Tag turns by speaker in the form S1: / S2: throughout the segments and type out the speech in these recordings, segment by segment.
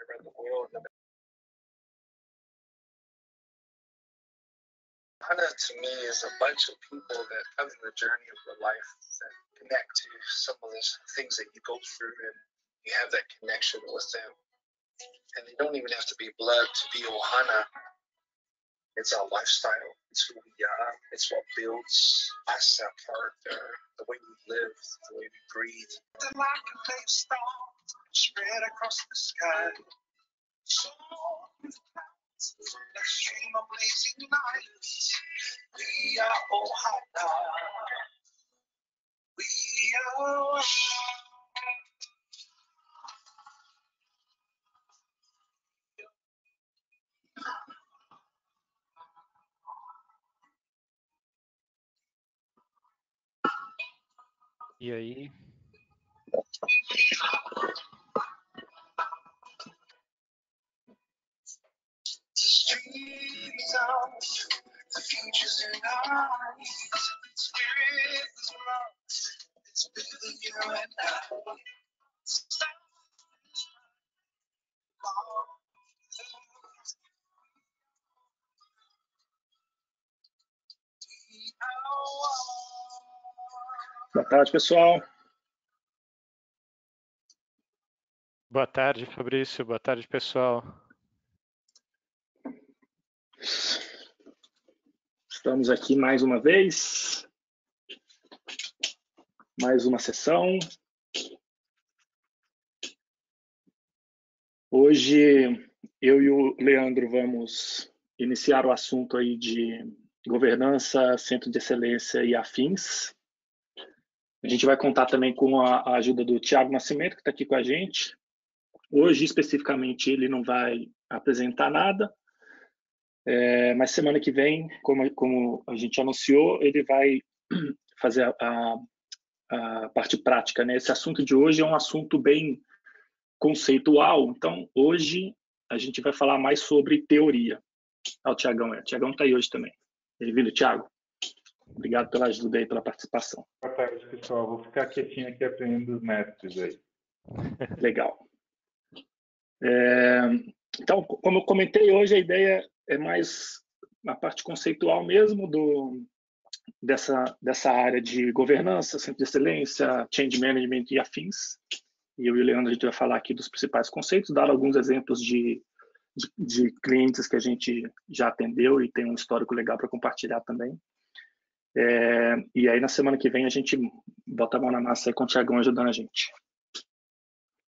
S1: around the world. Ohana to me is a bunch of people that come in the journey of your life that connect to some of the things that you go through, and you have that connection with them. And they don't even have to be blood to be Ohana. It's our lifestyle. It's who we are. It's what builds us, our character, the way we live, the way we breathe. The light can play a star spread across the sky. So a stream of blazing lights. We are Ohana. We are
S2: E aí?
S1: dreams of the futures in our eyes. Spirit is lost. It's bigger than you and I. Boa tarde, pessoal.
S2: Boa tarde, Fabrício. Boa tarde, pessoal.
S1: Estamos aqui mais uma vez. Mais uma sessão. Hoje, eu e o Leandro vamos iniciar o assunto aí de governança, centro de excelência e afins. A gente vai contar também com a ajuda do Thiago Nascimento, que está aqui com a gente. Hoje, especificamente, ele não vai apresentar nada, mas semana que vem, como a gente anunciou, ele vai fazer a parte prática, né? Esse assunto de hoje é um assunto bem conceitual, então hoje a gente vai falar mais sobre teoria. O Thiagão está aí hoje também. Bem-vindo, Thiago. Obrigado pela ajuda aí, pela participação.
S3: Boa tarde, pessoal. Vou ficar quietinho aqui aprendendo os mestres aí.
S1: Legal. Então, como eu comentei, hoje a ideia é mais a parte conceitual mesmo dessa área de governança, centro de excelência, change management e afins. E eu e o Leandro, a gente vai falar aqui dos principais conceitos, dar alguns exemplos de clientes que a gente já atendeu e tem um histórico legal para compartilhar também. E aí, na semana que vem, a gente bota a mão na massa aí com o Thiagão ajudando a gente.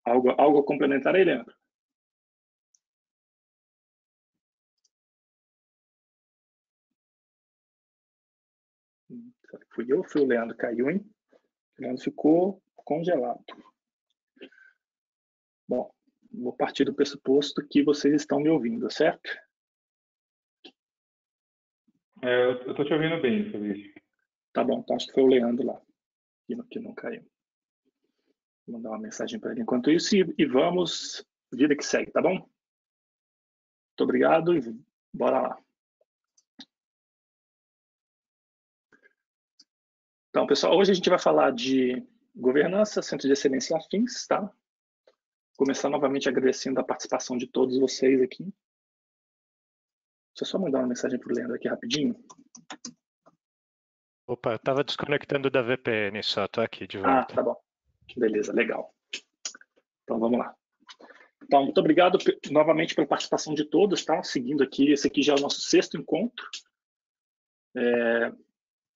S1: Algo a complementar aí, Leandro? Fui eu ou foi o Leandro? Caiu, hein? O Leandro ficou congelado. Bom, vou partir do pressuposto que vocês estão me ouvindo, certo?
S3: Eu estou te ouvindo bem, Fabrício.
S1: Tá bom, então acho que foi o Leandro lá, que não caiu. Vou mandar uma mensagem para ele enquanto isso e vamos, vida que segue, tá bom? Muito obrigado e bora lá. Então, pessoal, hoje a gente vai falar de governança, centro de excelência e afins, tá? Começar novamente agradecendo a participação de todos vocês aqui. Deixa eu só mandar uma mensagem para o Leandro aqui rapidinho.
S2: Opa, eu estava desconectando da VPN só, estou aqui de volta.
S1: Ah, tá bom. Beleza, legal. Então, vamos lá. Então, muito obrigado novamente pela participação de todos, tá? Seguindo aqui, esse aqui já é o nosso 6º encontro.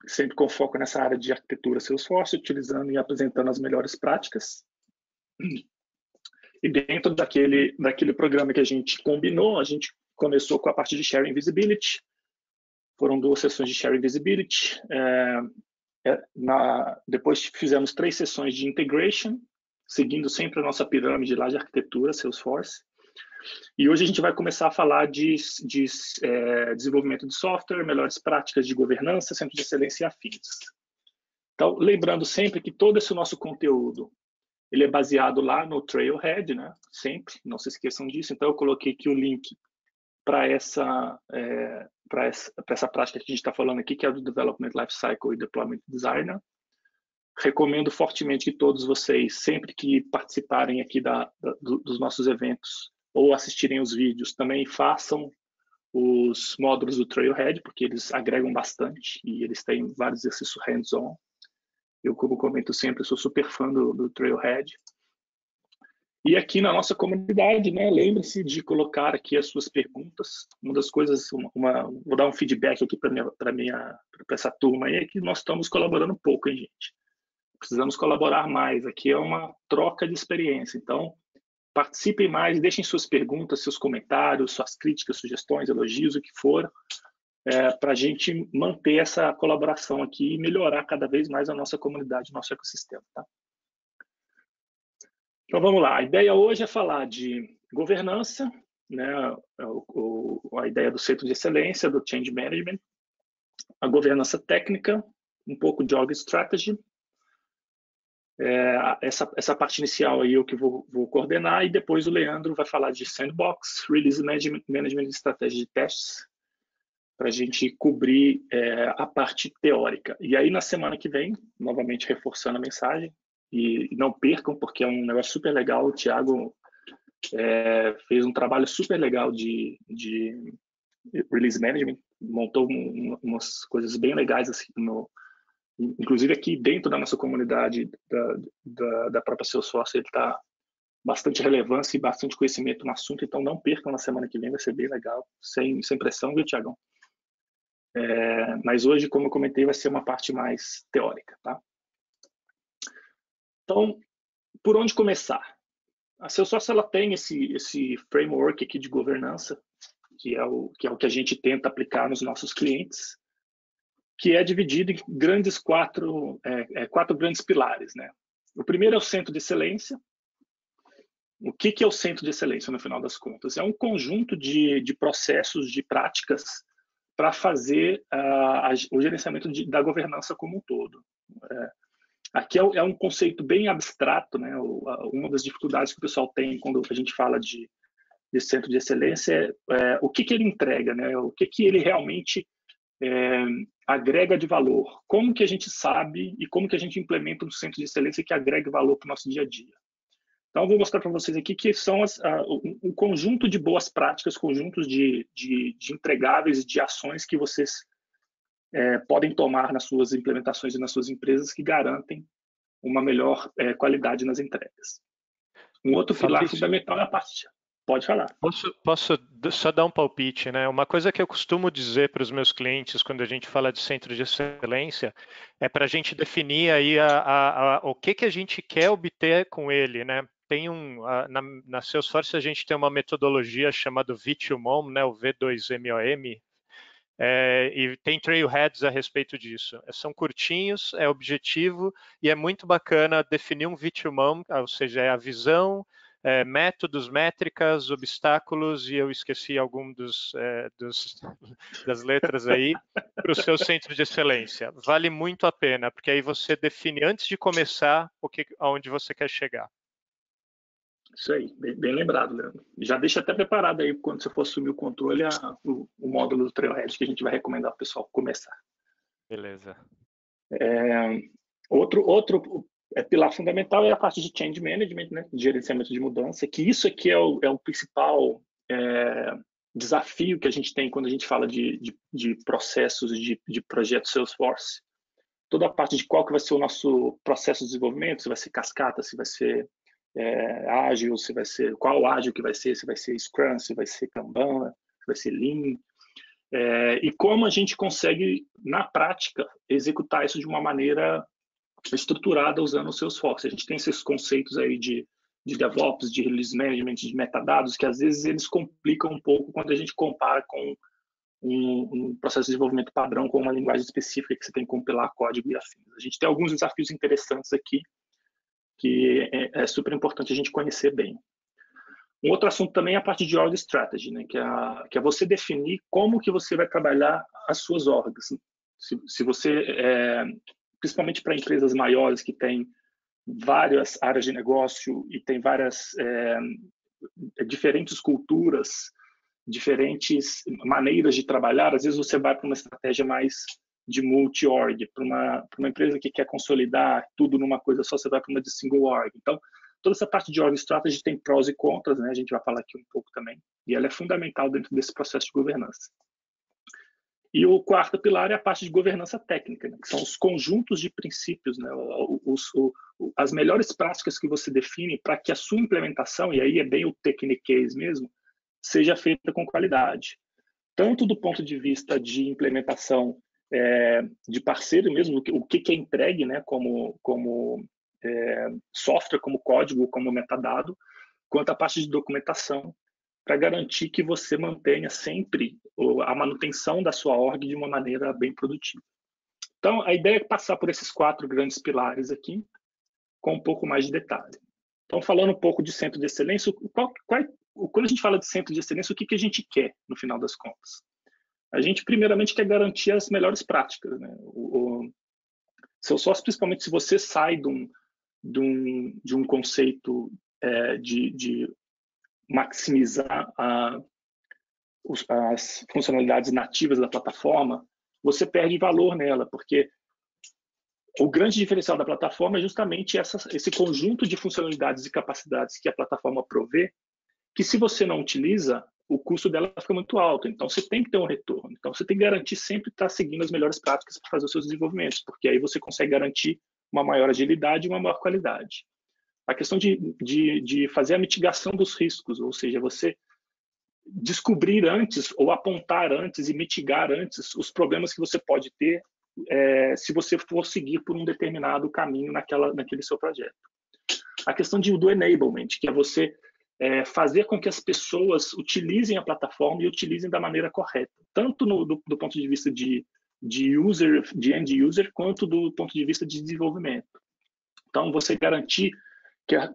S1: Sempre com foco nessa área de arquitetura Salesforce, utilizando e apresentando as melhores práticas. E dentro daquele programa que a gente combinou, a gente começou com a parte de Sharing Visibility. Foram 2 sessões de Sharing Visibility. Depois fizemos 3 sessões de Integration, seguindo sempre a nossa pirâmide lá de arquitetura Salesforce. E hoje a gente vai começar a falar de desenvolvimento de software, melhores práticas de governança, centro de excelência e afins. Então, lembrando sempre que todo esse nosso conteúdo ele é baseado lá no Trailhead, né? Sempre, não se esqueçam disso. Então, eu coloquei aqui o link para essa prática que a gente está falando aqui, que é do Development Lifecycle e Deployment Designer. Recomendo fortemente que todos vocês, sempre que participarem aqui dos nossos eventos ou assistirem os vídeos, também façam os módulos do Trailhead, porque eles agregam bastante e eles têm vários exercícios hands-on. Eu, como comento sempre, sou super fã do Trailhead. E aqui na nossa comunidade, né, lembre-se de colocar aqui as suas perguntas. Uma das coisas, vou dar um feedback aqui para essa turma aí, é que nós estamos colaborando pouco, hein, gente? Precisamos colaborar mais. Aqui é uma troca de experiência. Então, participem mais, deixem suas perguntas, seus comentários, suas críticas, sugestões, elogios, o que for, para a gente manter essa colaboração aqui e melhorar cada vez mais a nossa comunidade, nosso ecossistema. Tá? Então, vamos lá. A ideia hoje é falar de governança, né? A ideia do Centro de Excelência, do Change Management, a governança técnica, um pouco de Org Strategy. Essa parte inicial aí eu que vou coordenar, e depois o Leandro vai falar de Sandbox, Release Management e estratégia de testes, para a gente cobrir a parte teórica. E aí, na semana que vem, novamente reforçando a mensagem, e não percam, porque é um negócio super legal, o Thiago fez um trabalho super legal de Release Management, montou umas coisas bem legais, assim, inclusive aqui dentro da nossa comunidade da própria Salesforce, ele está bastante relevância e bastante conhecimento no assunto, então não percam na semana que vem, vai ser bem legal, sem pressão, viu, Thiagão? Mas hoje, como eu comentei, vai ser uma parte mais teórica, tá? Então, por onde começar? A Salesforce, ela tem esse framework aqui de governança, que é o que a gente tenta aplicar nos nossos clientes, que é dividido em quatro grandes pilares, né? O primeiro é o Centro de Excelência. O que é o Centro de Excelência, no final das contas? É um conjunto de processos, de práticas, para fazer o gerenciamento da governança como um todo. Aqui é um conceito bem abstrato, né? Uma das dificuldades que o pessoal tem quando a gente fala de Centro de Excelência é o que ele entrega, né? O que ele realmente agrega de valor. Como que a gente sabe e como que a gente implementa um Centro de Excelência que agrega valor para o nosso dia a dia. Então, eu vou mostrar para vocês aqui que são um conjunto de boas práticas, conjuntos de entregáveis e de ações que vocês podem tomar nas suas implementações e nas suas empresas que garantem uma melhor qualidade nas entregas. Um outro pilar fundamental é a parte... Pode falar.
S2: Posso só dar um palpite, né? Uma coisa que eu costumo dizer para os meus clientes quando a gente fala de centro de excelência é para a gente definir aí o que a gente quer obter com ele, né? Tem na Salesforce a gente tem uma metodologia chamada V2MOM, né? O V2MOM, e tem trailheads a respeito disso. São curtinhos, é objetivo e é muito bacana definir um V2MOM, ou seja, é a visão, métodos, métricas, obstáculos, e eu esqueci algum das letras aí, para o seu centro de excelência. Vale muito a pena, porque aí você define antes de começar aonde você quer chegar.
S1: Isso aí, bem lembrado, Leandro. Já deixa até preparado aí, quando você for assumir o controle, o módulo do Trailhead, que a gente vai recomendar para o pessoal começar.
S2: Beleza.
S1: Outro pilar fundamental é a parte de Change Management, né, de gerenciamento de mudança, que isso aqui é o principal desafio que a gente tem quando a gente fala de processos de projeto Salesforce. Toda a parte de qual que vai ser o nosso processo de desenvolvimento, se vai ser cascata, se vai ser ágil, se vai ser qual ágil que vai ser, se vai ser Scrum, se vai ser Kanban, se vai ser Lean, e como a gente consegue, na prática, executar isso de uma maneira estruturada usando o Salesforce. A gente tem esses conceitos aí de DevOps, de Release Management, de metadados, que às vezes eles complicam um pouco quando a gente compara com um processo de desenvolvimento padrão com uma linguagem específica que você tem que compilar código e afins. A gente tem alguns desafios interessantes aqui que é super importante a gente conhecer bem. Um outro assunto também é a parte de Org Strategy, né, que é você definir como que você vai trabalhar as suas orgs. Se você, principalmente para empresas maiores que têm várias áreas de negócio e tem várias diferentes culturas, diferentes maneiras de trabalhar, às vezes você vai para uma estratégia mais de multi-org, para uma empresa que quer consolidar tudo numa coisa só, você vai para uma de single org. Então, toda essa parte de org strategy tem prós e contras, né? A gente vai falar aqui um pouco também, e ela é fundamental dentro desse processo de governança. E o quarto pilar é a parte de governança técnica, né? Que são os conjuntos de princípios, né? As melhores práticas que você define para que a sua implementação, e aí é bem o techniquez mesmo, seja feita com qualidade. Tanto do ponto de vista de implementação de parceiro mesmo, o que é entregue, né? Como software, como código, como metadado, quanto a parte de documentação, para garantir que você mantenha sempre a manutenção da sua org de uma maneira bem produtiva. Então, a ideia é passar por esses 4 grandes pilares aqui, com um pouco mais de detalhe. Então, falando um pouco de centro de excelência, quando a gente fala de centro de excelência, o que a gente quer, no final das contas? A gente, primeiramente, quer garantir as melhores práticas, né? Seu sócio, principalmente se você sai de um conceito de maximizar as funcionalidades nativas da plataforma, você perde valor nela, porque o grande diferencial da plataforma é justamente esse conjunto de funcionalidades e capacidades que a plataforma provê, que se você não utiliza, o custo dela fica muito alto. Então, você tem que ter um retorno. Então, você tem que garantir sempre estar seguindo as melhores práticas para fazer os seus desenvolvimentos, porque aí você consegue garantir uma maior agilidade e uma maior qualidade. A questão de fazer a mitigação dos riscos, ou seja, você descobrir antes ou apontar antes e mitigar antes os problemas que você pode ter se você for seguir por um determinado caminho naquele seu projeto. A questão do enablement, que é você fazer com que as pessoas utilizem a plataforma e utilizem da maneira correta, tanto do ponto de vista de end user, quanto do ponto de vista de desenvolvimento. Então, você garantir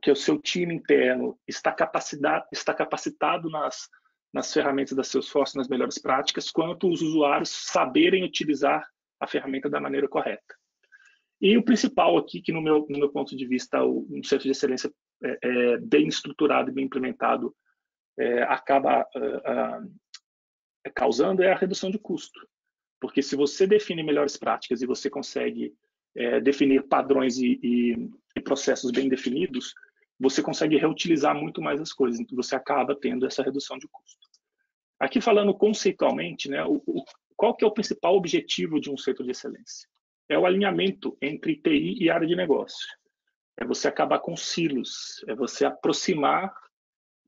S1: que o seu time interno está capacitado nas ferramentas da Salesforce, nas melhores práticas, quanto os usuários saberem utilizar a ferramenta da maneira correta. E o principal aqui, que no meu ponto de vista, um centro de excelência bem estruturado e bem implementado acaba causando é a redução de custo. Porque se você define melhores práticas e você consegue definir padrões e processos bem definidos, você consegue reutilizar muito mais as coisas, então você acaba tendo essa redução de custo. Aqui falando conceitualmente, né, qual que é o principal objetivo de um centro de excelência? É o alinhamento entre TI e área de negócio. É você acabar com silos, é você aproximar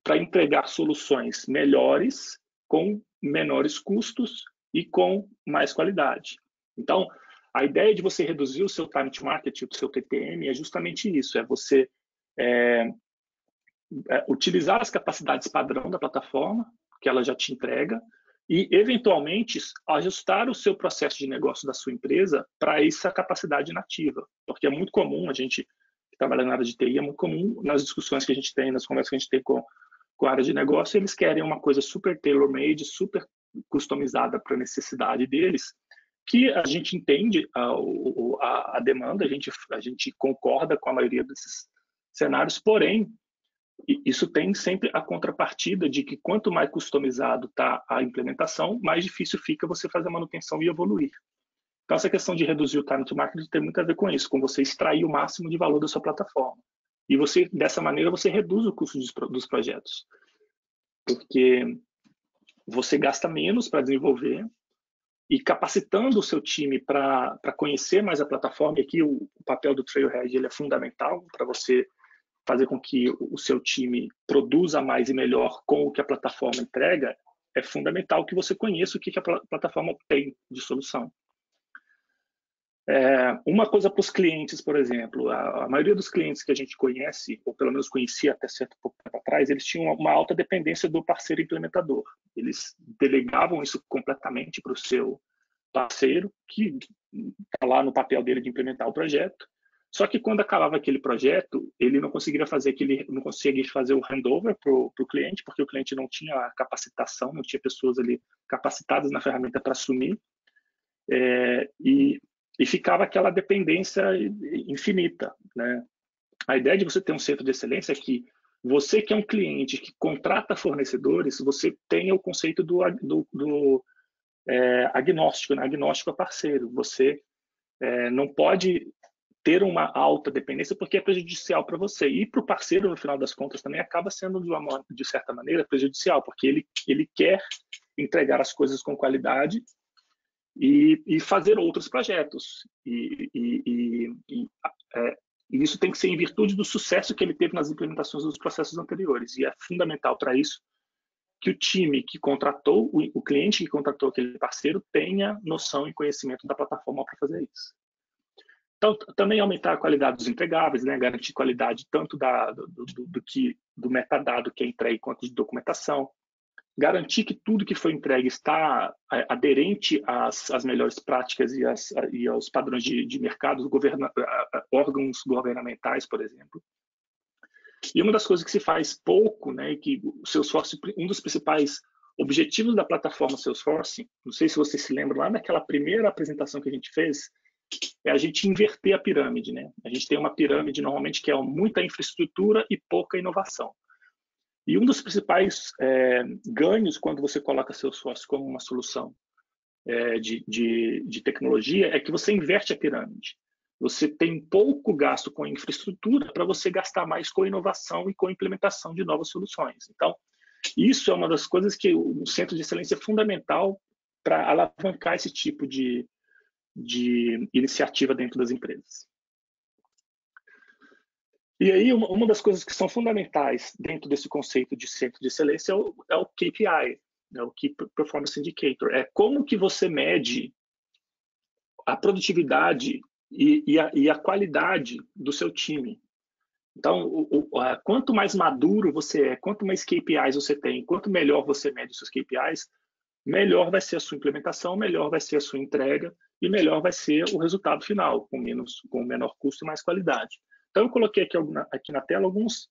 S1: para entregar soluções melhores, com menores custos e com mais qualidade. Então, a ideia de você reduzir o seu time to market, o seu TTM, é justamente isso, é você utilizar as capacidades padrão da plataforma, que ela já te entrega, e, eventualmente, ajustar o seu processo de negócio da sua empresa para essa capacidade nativa. Porque é muito comum, a gente que trabalha na área de TI, é muito comum nas discussões que a gente tem, nas conversas que a gente tem com a área de negócio, eles querem uma coisa super tailor-made, super customizada para a necessidade deles, que a gente entende a demanda, a gente concorda com a maioria desses cenários, porém, isso tem sempre a contrapartida de que quanto mais customizado está a implementação, mais difícil fica você fazer a manutenção e evoluir. Então, essa questão de reduzir o time to market tem muito a ver com isso, com você extrair o máximo de valor da sua plataforma. E você, dessa maneira, você reduz o custo dos projetos. Porque você gasta menos para desenvolver e capacitando o seu time para conhecer mais a plataforma. E aqui o papel do Trailhead ele é fundamental para você fazer com que o seu time produza mais e melhor com o que a plataforma entrega. É fundamental que você conheça o que a plataforma tem de solução. Uma coisa para os clientes, por exemplo, a maioria dos clientes que a gente conhece, ou pelo menos conhecia até certo pouco tempo atrás, eles tinham uma alta dependência do parceiro implementador. Eles delegavam isso completamente para o seu parceiro, que está lá no papel dele de implementar o projeto. Só que quando acabava aquele projeto, ele não conseguia fazer o handover para o cliente, porque o cliente não tinha a capacitação, não tinha pessoas ali capacitadas na ferramenta para assumir. E ficava aquela dependência infinita, né? A ideia de você ter um centro de excelência é que você que é um cliente que contrata fornecedores, você tenha o conceito do agnóstico, né? Agnóstico a parceiro. Você não pode ter uma alta dependência, porque é prejudicial para você. E para o parceiro, no final das contas, também acaba sendo, de certa maneira, prejudicial, porque ele quer entregar as coisas com qualidade e fazer outros projetos. E isso tem que ser em virtude do sucesso que ele teve nas implementações dos processos anteriores. E é fundamental para isso que o time que contratou, o cliente que contratou aquele parceiro, tenha noção e conhecimento da plataforma para fazer isso. Então, também aumentar a qualidade dos entregáveis, né? Garantir qualidade tanto do metadado que é entregue quanto de documentação. Garantir que tudo que foi entregue está aderente às melhores práticas e aos padrões de mercado, órgãos governamentais, por exemplo. E uma das coisas que se faz pouco, né, que o Salesforce, um dos principais objetivos da plataforma Salesforce, não sei se vocês se lembram, lá naquela primeira apresentação que a gente fez, é a gente inverter a pirâmide, né? A gente tem uma pirâmide normalmente que é muita infraestrutura e pouca inovação. E um dos principais ganhos quando você coloca Salesforce como uma solução de tecnologia é que você inverte a pirâmide. Você tem pouco gasto com infraestrutura para você gastar mais com inovação e com implementação de novas soluções. Então, isso é uma das coisas que o Centro de Excelência é fundamental para alavancar esse tipo de iniciativa dentro das empresas. E aí, uma das coisas que são fundamentais dentro desse conceito de centro de excelência é o KPI, né, o Key Performance Indicator. É como que você mede a produtividade e a qualidade do seu time. Então, quanto mais maduro você é, quanto mais KPIs você tem, quanto melhor você mede os seus KPIs, melhor vai ser a sua implementação, melhor vai ser a sua entrega e melhor vai ser o resultado final, com menor custo e mais qualidade. Então, eu coloquei aqui na tela alguns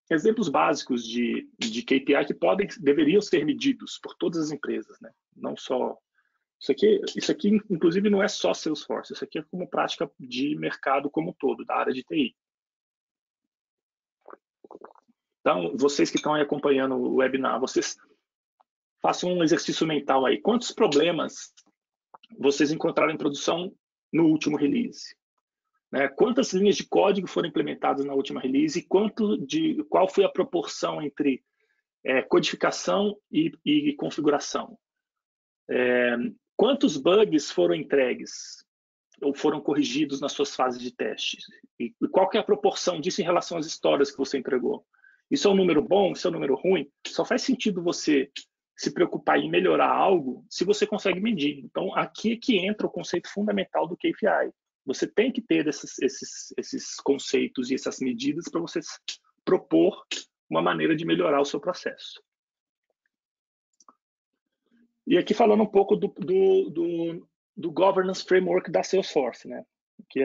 S1: exemplos básicos de KPI que deveriam ser medidos por todas as empresas, né? Não só... Isso aqui, inclusive, não é só Salesforce, isso aqui é como prática de mercado como um todo, da área de TI. Então, vocês que estão aí acompanhando o webinar, vocês façam um exercício mental aí. Quantos problemas vocês encontraram em produção no último release? Né? Quantas linhas de código foram implementadas na última release e qual foi a proporção entre codificação e configuração? Quantos bugs foram entregues ou foram corrigidos nas suas fases de teste? E qual que é a proporção disso em relação às histórias que você entregou? Isso é um número bom? Isso é um número ruim? Só faz sentido você se preocupar em melhorar algo se você consegue medir. Então, aqui é que entra o conceito fundamental do KPI. Você tem que ter esses conceitos e essas medidas para você propor uma maneira de melhorar o seu processo. E aqui falando um pouco do Governance Framework da Salesforce, né? Que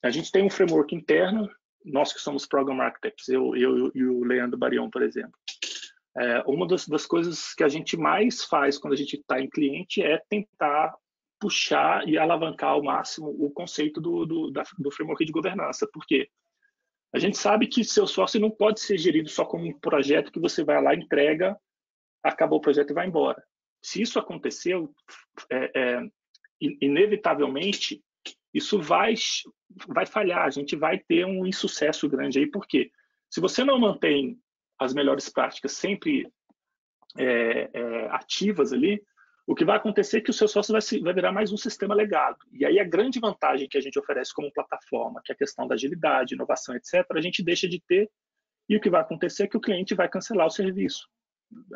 S1: a gente tem um framework interno, nós que somos Program Architects, eu e o Leandro Barion, por exemplo. Uma das coisas que a gente mais faz quando a gente está em cliente é tentar puxar e alavancar ao máximo o conceito do framework de governança. Por quê? A gente sabe que Salesforce não pode ser gerido só como um projeto que você vai lá, entrega, acabou o projeto e vai embora. Se isso aconteceu, inevitavelmente, isso vai falhar, a gente vai ter um insucesso grande aí, porque se você não mantém as melhores práticas sempre ativas ali, o que vai acontecer é que o seu sócio vai virar mais um sistema legado. E aí a grande vantagem que a gente oferece como plataforma, que é a questão da agilidade, inovação, etc., a gente deixa de ter, e o que vai acontecer é que o cliente vai cancelar o serviço.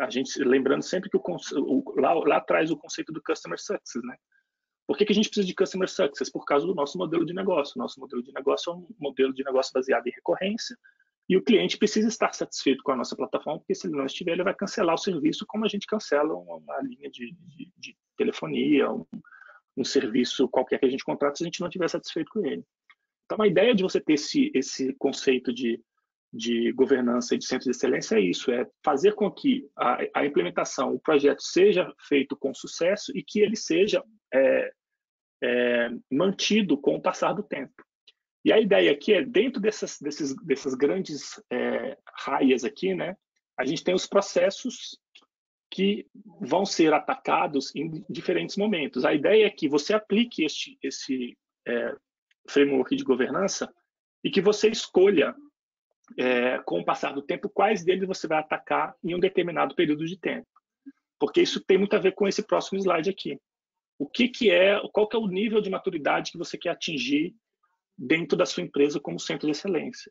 S1: A gente, lembrando sempre que lá atrás o conceito do Customer Success, né? Por que a gente precisa de Customer Success? Por causa do nosso modelo de negócio. Nosso modelo de negócio é um modelo de negócio baseado em recorrência, e o cliente precisa estar satisfeito com a nossa plataforma, porque se ele não estiver, ele vai cancelar o serviço como a gente cancela uma linha de telefonia, um serviço qualquer que a gente contrata se a gente não estiver satisfeito com ele. Então, a ideia de você ter esse conceito de governança e de centro de excelência é isso, é fazer com que a implementação, o projeto seja feito com sucesso e que ele seja mantido com o passar do tempo. E a ideia aqui é, dentro dessas grandes raias aqui, né, a gente tem os processos que vão ser atacados em diferentes momentos. A ideia é que você aplique framework de governança e que você escolha, com o passar do tempo, quais deles você vai atacar em um determinado período de tempo. Porque isso tem muito a ver com esse próximo slide aqui. Qual que é o nível de maturidade que você quer atingir dentro da sua empresa como centro de excelência?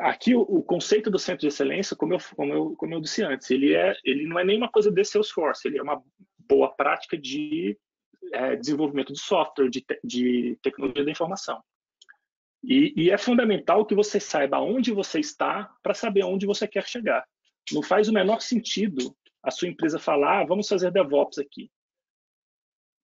S1: Aqui o conceito do centro de excelência, como eu disse antes, ele não é nenhuma coisa de Salesforce, ele é uma boa prática de desenvolvimento de software, de tecnologia da informação. E é fundamental que você saiba onde você está para saber onde você quer chegar. Não faz o menor sentido a sua empresa falar, vamos fazer DevOps aqui.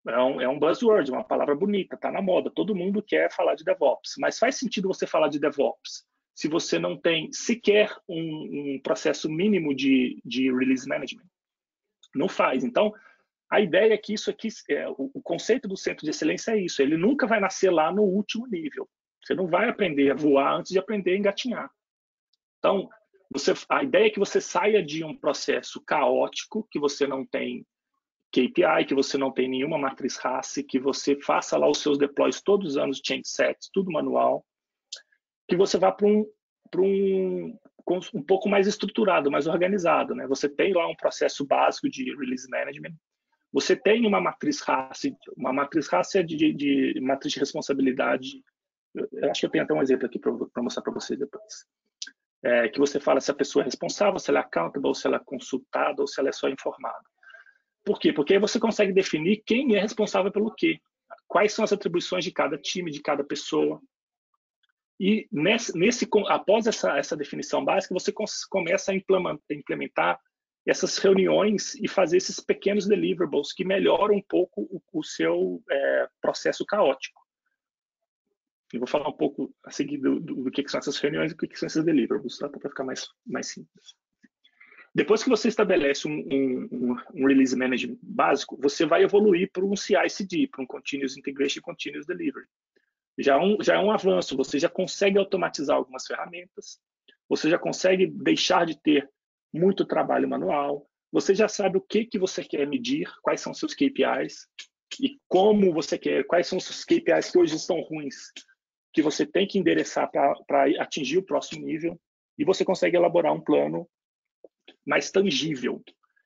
S1: É um buzzword, uma palavra bonita, está na moda, todo mundo quer falar de DevOps, mas faz sentido você falar de DevOps se você não tem sequer um processo mínimo de release management? Não faz. Então, a ideia é que isso aqui, o conceito do centro de excelência é isso, ele nunca vai nascer lá no último nível. Você não vai aprender a voar antes de aprender a engatinhar. Então, a ideia é que você saia de um processo caótico, que você não tem KPI, que você não tem nenhuma matriz RACI, que você faça lá os seus deploys todos os anos, change sets, tudo manual, que você vá para um pouco mais estruturado, mais organizado, né? Você tem lá um processo básico de release management, você tem uma matriz RACI, é de matriz de responsabilidade. Eu acho que eu tenho até um exemplo aqui para mostrar para vocês depois. Que você fala se a pessoa é responsável, se ela é accountable, se ela é consultada ou se ela é só informada. Por quê? Porque aí você consegue definir quem é responsável pelo quê, quais são as atribuições de cada time, de cada pessoa. E após essa definição básica, você começa a implementar essas reuniões e fazer esses pequenos deliverables que melhoram um pouco o seu processo caótico. Eu vou falar um pouco a seguir do que são essas reuniões e o que são esses deliverables, tá? Para ficar mais simples. Depois que você estabelece um release management básico, você vai evoluir para um CI/CD, para um Continuous Integration e Continuous Delivery. Já é um avanço, você já consegue automatizar algumas ferramentas, você já consegue deixar de ter muito trabalho manual, você já sabe o que você quer medir, quais são seus KPIs e como você quer, quais são os seus KPIs que hoje estão ruins, que você tem que endereçar para atingir o próximo nível, e você consegue elaborar um plano mais tangível.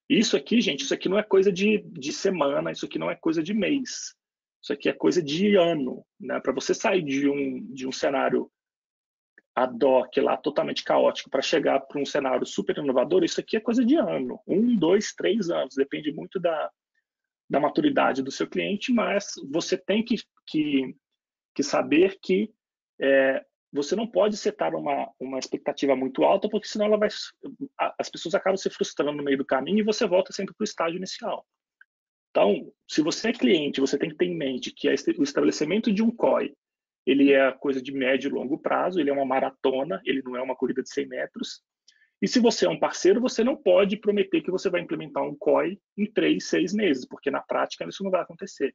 S1: Isso aqui, gente, isso aqui não é coisa de semana, isso aqui não é coisa de mês. Isso aqui é coisa de ano, né? Para você sair de um cenário ad hoc lá, totalmente caótico, para chegar para um cenário super inovador, isso aqui é coisa de ano. 1, 2, 3 anos. Depende muito da maturidade do seu cliente, mas você tem que saber que você não pode setar uma expectativa muito alta, porque senão as pessoas acabam se frustrando no meio do caminho e você volta sempre para o estágio inicial. Então, se você é cliente, você tem que ter em mente que o estabelecimento de um COI, ele é coisa de médio e longo prazo, ele é uma maratona, ele não é uma corrida de 100 metros. E se você é um parceiro, você não pode prometer que você vai implementar um COI em 3, 6 meses, porque na prática isso não vai acontecer.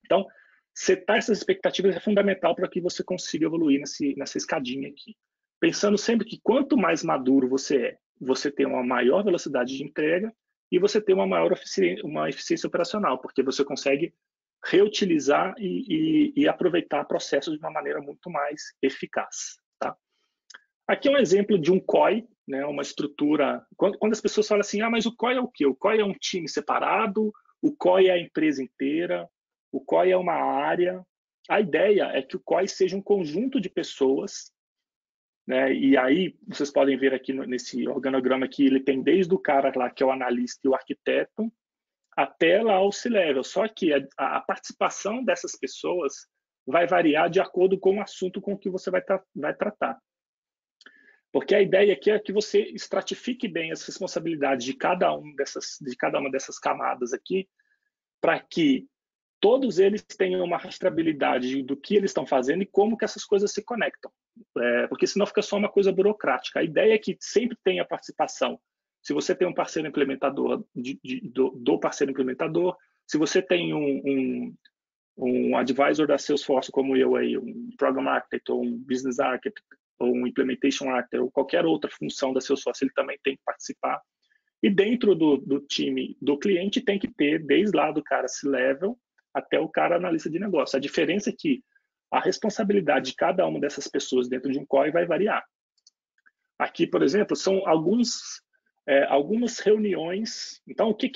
S1: Então, setar essas expectativas é fundamental para que você consiga evoluir nessa escadinha aqui. Pensando sempre que quanto mais maduro você tem uma maior velocidade de entrega e você tem uma eficiência operacional, porque você consegue reutilizar e aproveitar processos de uma maneira muito mais eficaz. Tá? Aqui é um exemplo de um COI, né, uma estrutura. Quando as pessoas falam assim, mas o COI é o quê? O COI é um time separado, o COI é a empresa inteira, o COI é uma área. A ideia é que o COI seja um conjunto de pessoas, né? E aí vocês podem ver aqui nesse organograma que ele tem desde o cara lá que é o analista e o arquiteto até lá o C-level. Só que a participação dessas pessoas vai variar de acordo com o assunto com que você vai tratar. Porque a ideia aqui é que você estratifique bem as responsabilidades de cada uma dessas camadas aqui, para que todos eles tenham uma rastreabilidade do que eles estão fazendo e como que essas coisas se conectam. Porque senão fica só uma coisa burocrática. A ideia é que sempre tenha participação. Se você tem um parceiro implementador, do parceiro implementador, se você tem um advisor da Salesforce como eu aí, um Program Architect ou um Business Architect ou um Implementation Architect ou qualquer outra função da Salesforce, ele também tem que participar. E dentro do time do cliente tem que ter, desde lá do cara C-level até o cara analista de negócio. A diferença é que a responsabilidade de cada uma dessas pessoas dentro de um COI vai variar. Aqui, por exemplo, são algumas reuniões. Então, que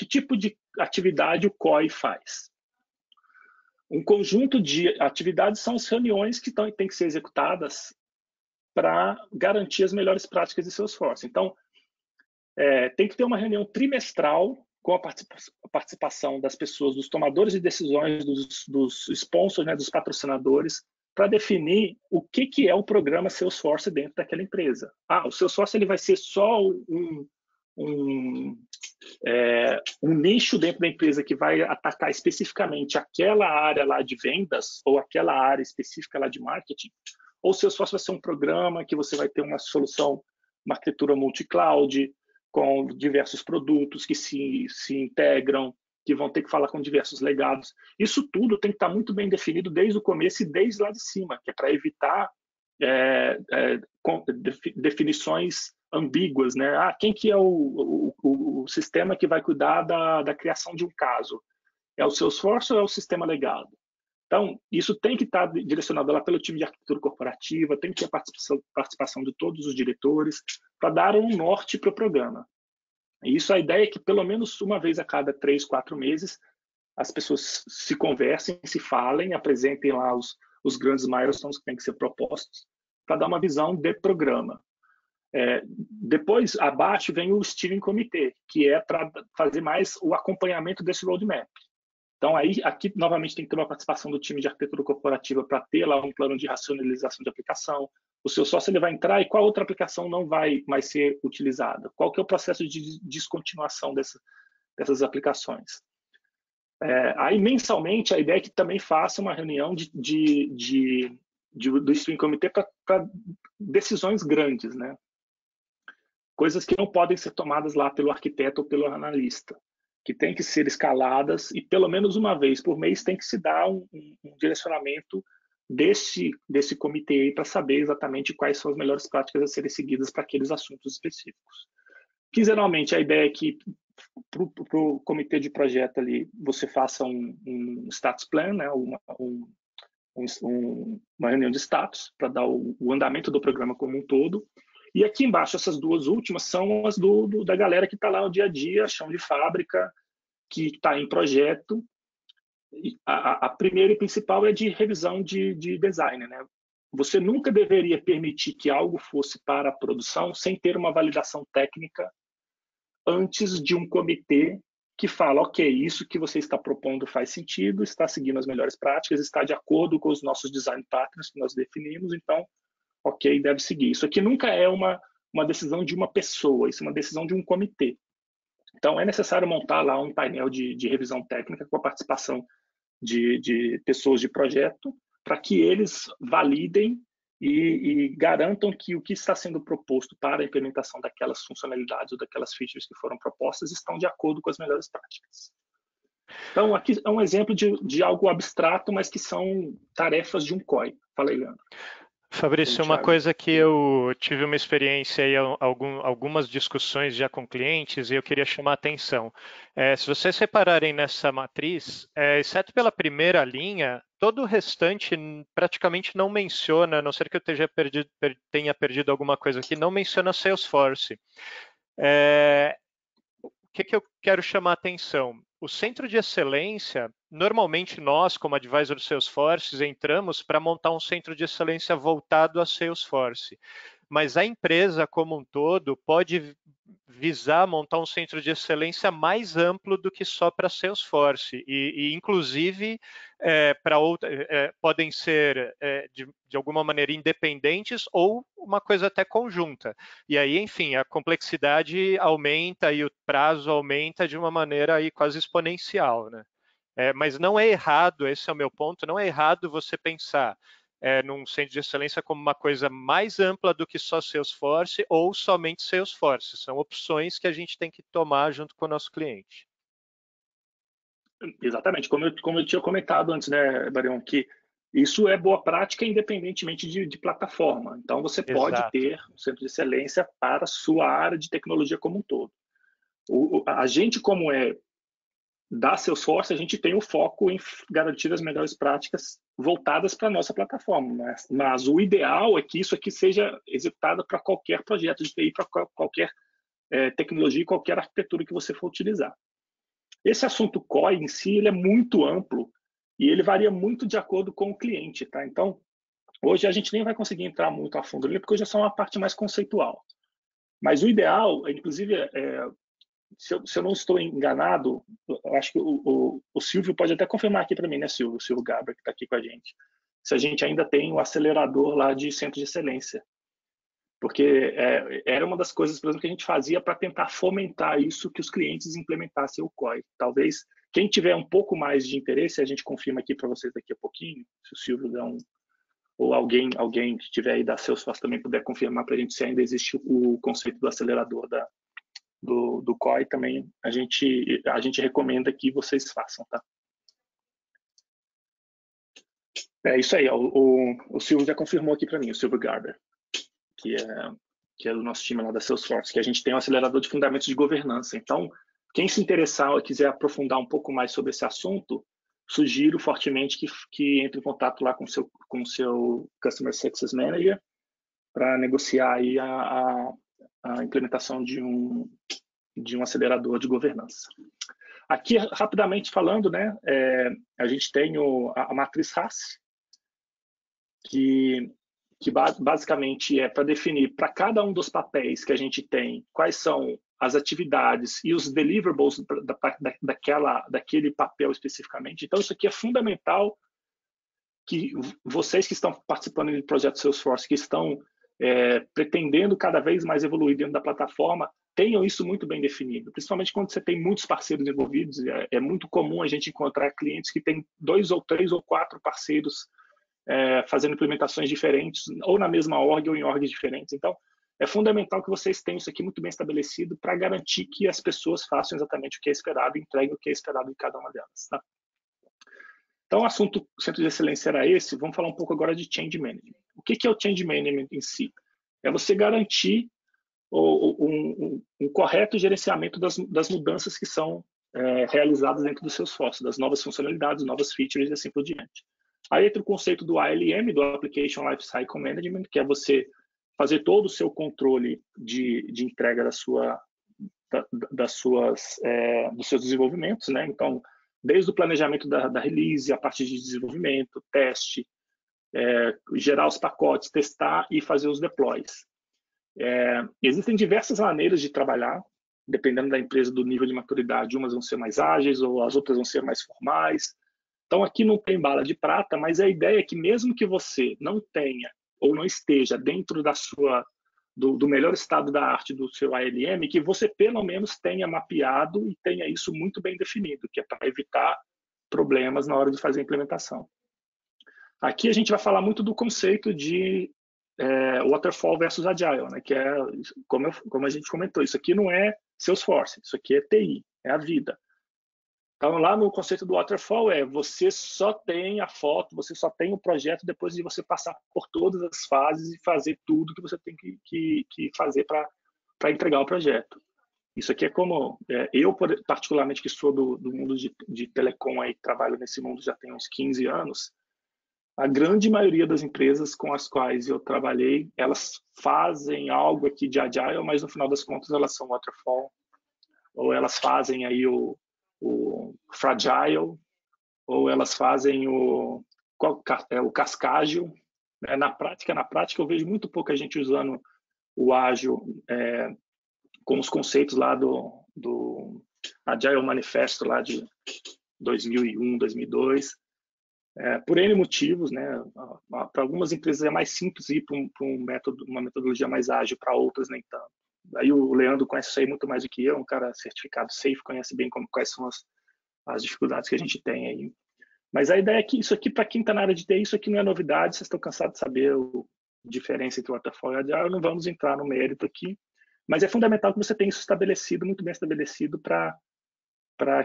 S1: tipo de atividade o COI faz? Um conjunto de atividades são as reuniões que têm que ser executadas para garantir as melhores práticas de Salesforce. Então, tem que ter uma reunião trimestral com a participação das pessoas, dos tomadores de decisões, dos sponsors, né, dos patrocinadores, para definir o que é o programa Salesforce dentro daquela empresa. O Salesforce ele vai ser só um nicho dentro da empresa que vai atacar especificamente aquela área lá de vendas ou aquela área específica lá de marketing, ou o Salesforce vai ser um programa que você vai ter uma solução, uma arquitetura multi-cloud, com diversos produtos que se integram, que vão ter que falar com diversos legados. Isso tudo tem que estar muito bem definido desde o começo e desde lá de cima, que é para evitar definições ambíguas, né? Quem que é o sistema que vai cuidar da criação de um caso? É o Salesforce ou é o sistema legado? Então, isso tem que estar direcionado lá pelo time de arquitetura corporativa, tem que ter a participação de todos os diretores para dar um norte para o programa. E isso, a ideia é que pelo menos uma vez a cada 3, 4 meses as pessoas se conversem, se falem, apresentem lá os grandes milestones que têm que ser propostos para dar uma visão de programa. Depois, abaixo, vem o Steering Committee, que é para fazer mais o acompanhamento desse roadmap. Então, aqui, novamente, tem que ter uma participação do time de arquitetura corporativa para ter lá um plano de racionalização de aplicação. O seu sócio ele vai entrar e qual outra aplicação não vai mais ser utilizada? Qual que é o processo de descontinuação dessas aplicações? Aí, mensalmente, a ideia é que também faça uma reunião do Steering Committee para decisões grandes, né? Coisas que não podem ser tomadas lá pelo arquiteto ou pelo analista, que tem que ser escaladas e pelo menos uma vez por mês tem que se dar um direcionamento desse comitê para saber exatamente quais são as melhores práticas a serem seguidas para aqueles assuntos específicos. Quinzenalmente, a ideia é que para o comitê de projeto ali você faça um status plan, né, uma reunião de status para dar o andamento do programa como um todo. E aqui embaixo, essas duas últimas são as da galera que está lá no dia a dia, chão de fábrica, que está em projeto. A primeira e principal é de revisão de design, né? Você nunca deveria permitir que algo fosse para a produção sem ter uma validação técnica antes de um comitê que fala, ok, isso que você está propondo faz sentido, está seguindo as melhores práticas, está de acordo com os nossos design partners que nós definimos, então, ok, deve seguir. Isso aqui nunca é uma decisão de uma pessoa, isso é uma decisão de um comitê. Então, é necessário montar lá um painel de revisão técnica com a participação de pessoas de projeto para que eles validem e garantam que o que está sendo proposto para a implementação daquelas funcionalidades ou daquelas features que foram propostas estão de acordo com as melhores práticas. Então, aqui é um exemplo de algo abstrato, mas que são tarefas de um COI. Fala aí, Leandro.
S2: Fabrício, uma coisa que eu tive uma experiência e algumas discussões já com clientes e eu queria chamar a atenção. Se vocês separarem nessa matriz, exceto pela primeira linha, todo o restante praticamente não menciona, a não ser que eu tenha perdido alguma coisa aqui, não menciona Salesforce. O que eu quero chamar a atenção? O Centro de Excelência, normalmente nós, como advisor Salesforce, entramos para montar um Centro de Excelência voltado a Salesforce. Mas a empresa como um todo pode visar montar um Centro de Excelência mais amplo do que só para Salesforce. E inclusive, podem ser, de alguma maneira, independentes ou uma coisa até conjunta. E aí, enfim, a complexidade aumenta e o prazo aumenta de uma maneira aí quase exponencial, né? Mas não é errado, esse é o meu ponto, não é errado você pensar num centro de excelência como uma coisa mais ampla do que só Salesforce ou somente Salesforce. São opções que a gente tem que tomar junto com o nosso cliente.
S1: Exatamente, como eu tinha comentado antes, né, Barion, que isso é boa prática independentemente de plataforma. Então, você pode ter um centro de excelência para a sua área de tecnologia como um todo. A gente, como é da Salesforce, a gente tem o foco em garantir as melhores práticas voltadas para a nossa plataforma, mas o ideal é que isso aqui seja executado para qualquer projeto de TI, para qualquer tecnologia e qualquer arquitetura que você for utilizar. Esse assunto COI em si, ele é muito amplo e ele varia muito de acordo com o cliente, tá? Então, hoje a gente nem vai conseguir entrar muito a fundo nele, porque hoje é só uma parte mais conceitual. Mas o ideal, inclusive, se eu não estou enganado, eu acho que o Silvio pode até confirmar aqui para mim, né, Silvio? O Silvio Gabriel, que está aqui com a gente. Se a gente ainda tem o acelerador lá de centro de excelência. Porque era uma das coisas, por exemplo, que a gente fazia para tentar fomentar isso, que os clientes implementassem o COI. Talvez, quem tiver um pouco mais de interesse, a gente confirma aqui para vocês daqui a pouquinho, se o Silvio der ou alguém que tiver aí da Salesforce também puder confirmar para a gente se ainda existe o conceito do acelerador do COI, também a gente recomenda que vocês façam, tá? É isso aí, o Silvio já confirmou aqui para mim, o Silvio Garber, que é do nosso time lá da Salesforce, que a gente tem um acelerador de fundamentos de governança. Então, quem se interessar ou quiser aprofundar um pouco mais sobre esse assunto, sugiro fortemente que entre em contato lá com o seu Customer Success Manager para negociar aí a implementação de um acelerador de governança. Aqui, rapidamente falando, né, a gente tem a matriz RACE, que basicamente é para definir para cada um dos papéis que a gente tem quais são as atividades e os deliverables daquele papel especificamente. Então, isso aqui é fundamental que vocês que estão participando do projeto Salesforce, que estão pretendendo cada vez mais evoluir dentro da plataforma, tenham isso muito bem definido. Principalmente quando você tem muitos parceiros envolvidos, é muito comum a gente encontrar clientes que têm 2 ou 3 ou 4 parceiros fazendo implementações diferentes, ou na mesma org ou em orgs diferentes. Então, é fundamental que vocês tenham isso aqui muito bem estabelecido para garantir que as pessoas façam exatamente o que é esperado e entreguem o que é esperado de cada uma delas. Tá? Então, o assunto Centro de Excelência era esse. Vamos falar um pouco agora de Change Management. O que é o Change Management em si? É você garantir um correto gerenciamento das mudanças que são realizadas dentro dos seus Salesforce, das novas funcionalidades, novas features e assim por diante. Aí entra o conceito do ALM, do Application Lifecycle Management, que é você fazer todo o seu controle de entrega dos seus desenvolvimentos, né? Então, desde o planejamento da release, a parte de desenvolvimento, teste, gerar os pacotes, testar e fazer os deploys. Existem diversas maneiras de trabalhar, dependendo da empresa, do nível de maturidade. Umas vão ser mais ágeis, ou as outras vão ser mais formais. Então, aqui não tem bala de prata, mas a ideia é que mesmo que você não tenha ou não esteja dentro do melhor estado da arte do seu ALM, que você pelo menos tenha mapeado e tenha isso muito bem definido, que é para evitar problemas na hora de fazer a implementação. Aqui a gente vai falar muito do conceito de Waterfall versus Agile, né? Que é, como a gente comentou, isso aqui não é Salesforce, isso aqui é TI, é a vida. Então, lá no conceito do Waterfall você só tem a foto, você só tem o projeto depois de você passar por todas as fases e fazer tudo que você tem que fazer para entregar o projeto. Isso aqui é como, eu particularmente que sou do mundo de telecom, aí, trabalho nesse mundo já tem uns 15 anos, a grande maioria das empresas com as quais eu trabalhei, elas fazem algo aqui de Agile, mas no final das contas elas são Waterfall, ou elas fazem aí o Fragile, ou elas fazem o Cascagio. Na prática eu vejo muito pouca gente usando o Ágil com os conceitos lá do Agile Manifesto lá de 2001, 2002. Por N motivos, né? Para algumas empresas é mais simples ir para uma metodologia mais ágil, para outras nem tanto. Aí o Leandro conhece isso aí muito mais do que eu, um cara certificado Safe, conhece bem quais são as dificuldades que a gente tem aí. Mas a ideia é que isso aqui, para quem está na área de TI, isso aqui não é novidade, vocês estão cansados de saber a diferença entre o Waterfall e Agile, não vamos entrar no mérito aqui, mas é fundamental que você tenha isso estabelecido, muito bem estabelecido, para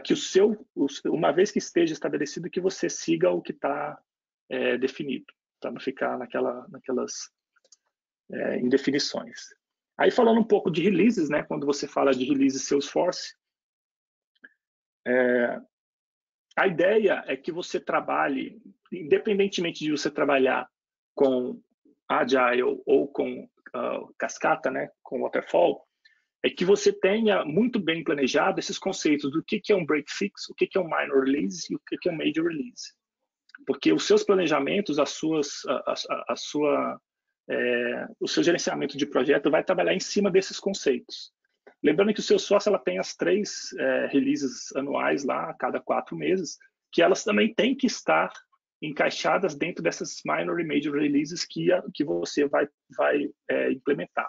S1: que uma vez que esteja estabelecido, que você siga o que está definido, para não ficar naquelas indefinições. Aí falando um pouco de releases, né? Quando você fala de release Salesforce, A ideia é que você trabalhe, independentemente de você trabalhar com Agile ou com cascata, né, com Waterfall, é que você tenha muito bem planejado esses conceitos do que é um break fix, o que é um minor release e o que é um major release. Porque os seus planejamentos, o seu gerenciamento de projeto vai trabalhar em cima desses conceitos. Lembrando que o seu sócio ela tem as 3 releases anuais lá, a cada 4 meses, que elas também têm que estar encaixadas dentro dessas minor e major releases que você vai implementar.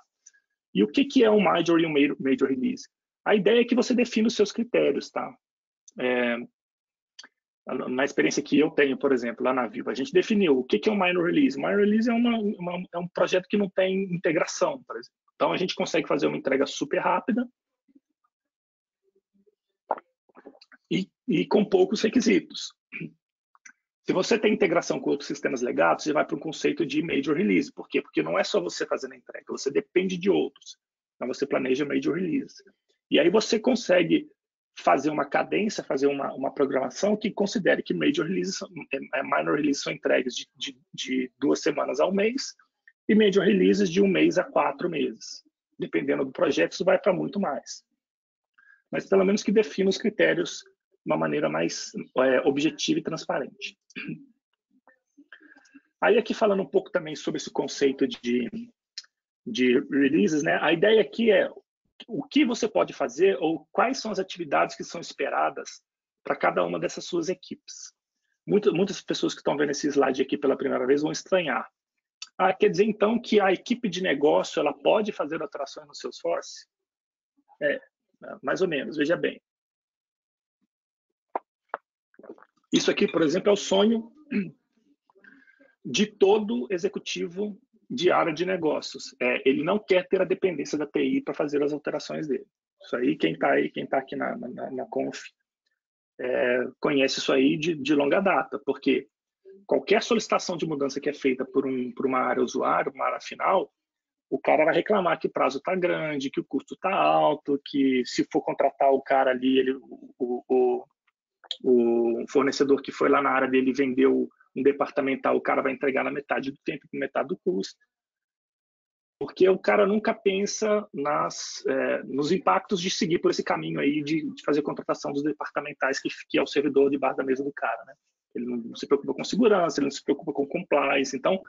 S1: E o que é um major e um major release? A ideia é que você defina os seus critérios, tá? Na experiência que eu tenho, por exemplo, lá na Viva, a gente definiu o que é um minor release. Minor release é um projeto que não tem integração, por exemplo. Então, a gente consegue fazer uma entrega super rápida e com poucos requisitos. Se você tem integração com outros sistemas legados, você vai para um conceito de major release. Por quê? Porque não é só você fazendo a entrega, você depende de outros. Então, você planeja major release. E aí você consegue fazer uma cadência, fazer uma programação que considere que major releases, minor releases são entregues de 2 semanas ao mês e major releases de 1 mês a 4 meses. Dependendo do projeto, isso vai para muito mais. Mas pelo menos que defina os critérios de uma maneira mais objetiva e transparente. Aí aqui falando um pouco também sobre esse conceito de releases, né? A ideia aqui é o que você pode fazer ou quais são as atividades que são esperadas para cada uma dessas suas equipes. Muitas pessoas que estão vendo esse slide aqui pela primeira vez vão estranhar. Quer dizer então que a equipe de negócio ela pode fazer alterações no Salesforce? Mais ou menos, veja bem. Isso aqui, por exemplo, é o sonho de todo executivo de área de negócios. Ele não quer ter a dependência da TI para fazer as alterações dele. Isso aí, quem está aqui na Conf, conhece isso aí de longa data, porque qualquer solicitação de mudança que é feita por uma área usuário, uma área final, o cara vai reclamar que o prazo está grande, que o custo está alto, que se for contratar o cara ali, o fornecedor que foi lá na área dele vendeu um departamental, o cara vai entregar na metade do tempo, metade do custo. Porque o cara nunca pensa nos impactos de seguir por esse caminho aí de fazer contratação dos departamentais, que é o servidor debaixo da mesa do cara, né? Ele não se preocupa com segurança, ele não se preocupa com compliance. Então,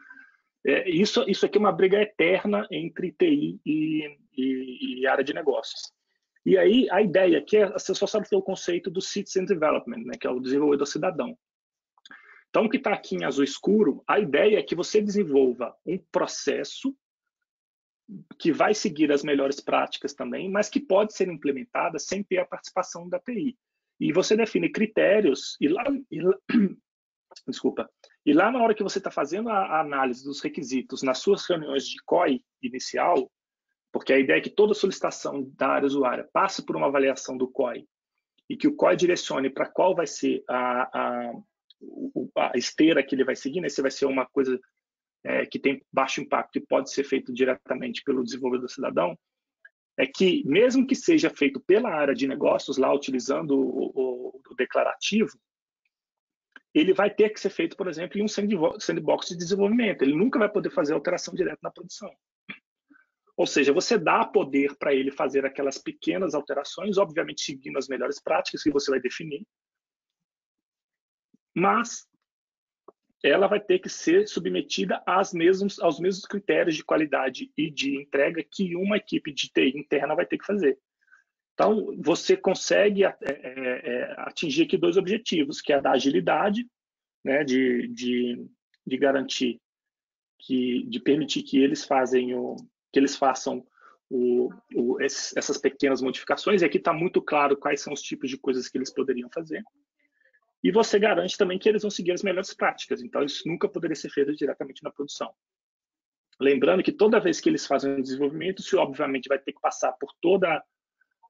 S1: isso aqui é uma briga eterna entre TI e área de negócios. E aí, a ideia aqui é, você só sabe ter o conceito do Citizen Development, né, que é o desenvolvedor cidadão. Então, o que está aqui em azul escuro, a ideia é que você desenvolva um processo que vai seguir as melhores práticas também, mas que pode ser implementada sem ter a participação da TI. E você define critérios, e lá na hora que você está fazendo a análise dos requisitos nas suas reuniões de COI inicial, porque a ideia é que toda solicitação da área usuária passe por uma avaliação do COI e que o COI direcione para qual vai ser a esteira que ele vai seguir, né? Se vai ser uma coisa que tem baixo impacto e pode ser feito diretamente pelo desenvolvedor cidadão, é que mesmo que seja feito pela área de negócios, lá utilizando o declarativo, ele vai ter que ser feito, por exemplo, em um sandbox de desenvolvimento. Ele nunca vai poder fazer alteração direta na produção. Ou seja, você dá poder para ele fazer aquelas pequenas alterações, obviamente seguindo as melhores práticas que você vai definir, mas ela vai ter que ser submetida aos mesmos critérios de qualidade e de entrega que uma equipe de TI interna vai ter que fazer. Então, você consegue atingir aqui 2 objetivos, que é a da agilidade, né, de garantir, de permitir que eles façam essas pequenas modificações, e aqui está muito claro quais são os tipos de coisas que eles poderiam fazer. E você garante também que eles vão seguir as melhores práticas, então isso nunca poderia ser feito diretamente na produção. Lembrando que toda vez que eles fazem um desenvolvimento, isso obviamente vai ter que passar por toda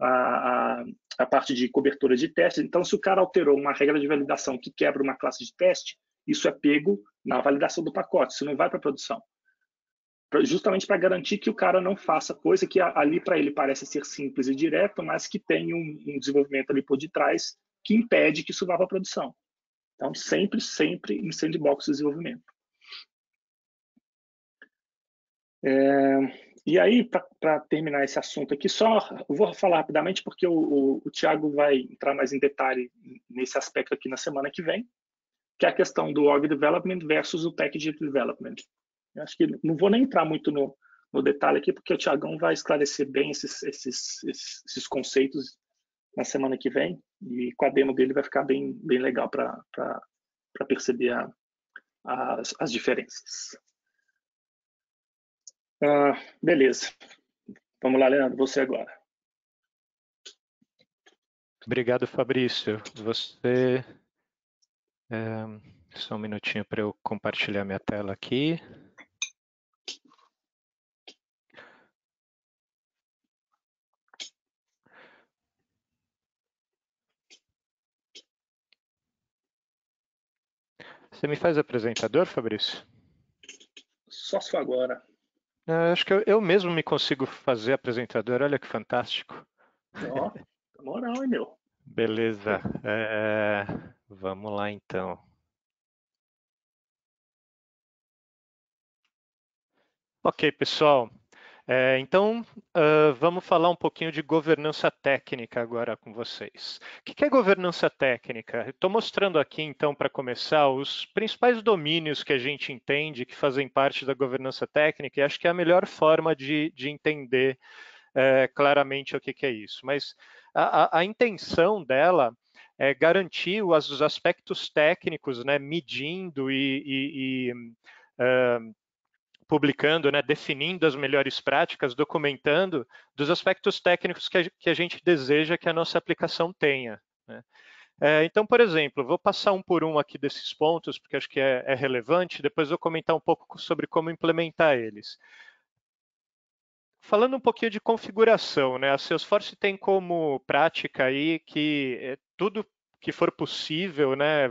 S1: a parte de cobertura de testes. Então, se o cara alterou uma regra de validação que quebra uma classe de teste, isso é pego na validação do pacote, isso não vai para a produção. Justamente para garantir que o cara não faça coisa que ali para ele parece ser simples e direto, mas que tem um desenvolvimento ali por detrás que impede que isso vá para a produção. Então, sempre em sandbox de desenvolvimento. E aí, para terminar esse assunto aqui, eu vou falar rapidamente, porque o Thiago vai entrar mais em detalhe nesse aspecto aqui na semana que vem, que é a questão do org development versus o package development. Eu acho que não vou nem entrar muito no detalhe aqui, porque o Thiagão vai esclarecer bem esses conceitos na semana que vem, e com a demo dele vai ficar bem legal para perceber as diferenças. Beleza. Vamos lá, Leandro, você agora.
S2: Obrigado, Fabrício. Você... só um minutinho para eu compartilhar minha tela aqui. Você me faz apresentador, Fabrício?
S1: Só se for agora.
S2: Acho que eu mesmo me consigo fazer apresentador. Olha que fantástico.
S1: Ó, moral, hein, meu?
S2: Beleza. Vamos lá, então. Ok, pessoal. Então, vamos falar um pouquinho de governança técnica agora com vocês. O que é governança técnica? Estou mostrando aqui, então, para começar, os principais domínios que a gente entende que fazem parte da governança técnica, e acho que é a melhor forma de entender claramente o que é isso. Mas a intenção dela é garantir os aspectos técnicos, né, medindo publicando, né, definindo as melhores práticas, documentando dos aspectos técnicos que a gente deseja que a nossa aplicação tenha, né? Então, por exemplo, vou passar um por um aqui desses pontos, porque acho que é relevante, depois vou comentar um pouco sobre como implementar eles. Falando um pouquinho de configuração, né? A Salesforce tem como prática aí que tudo que for possível, né?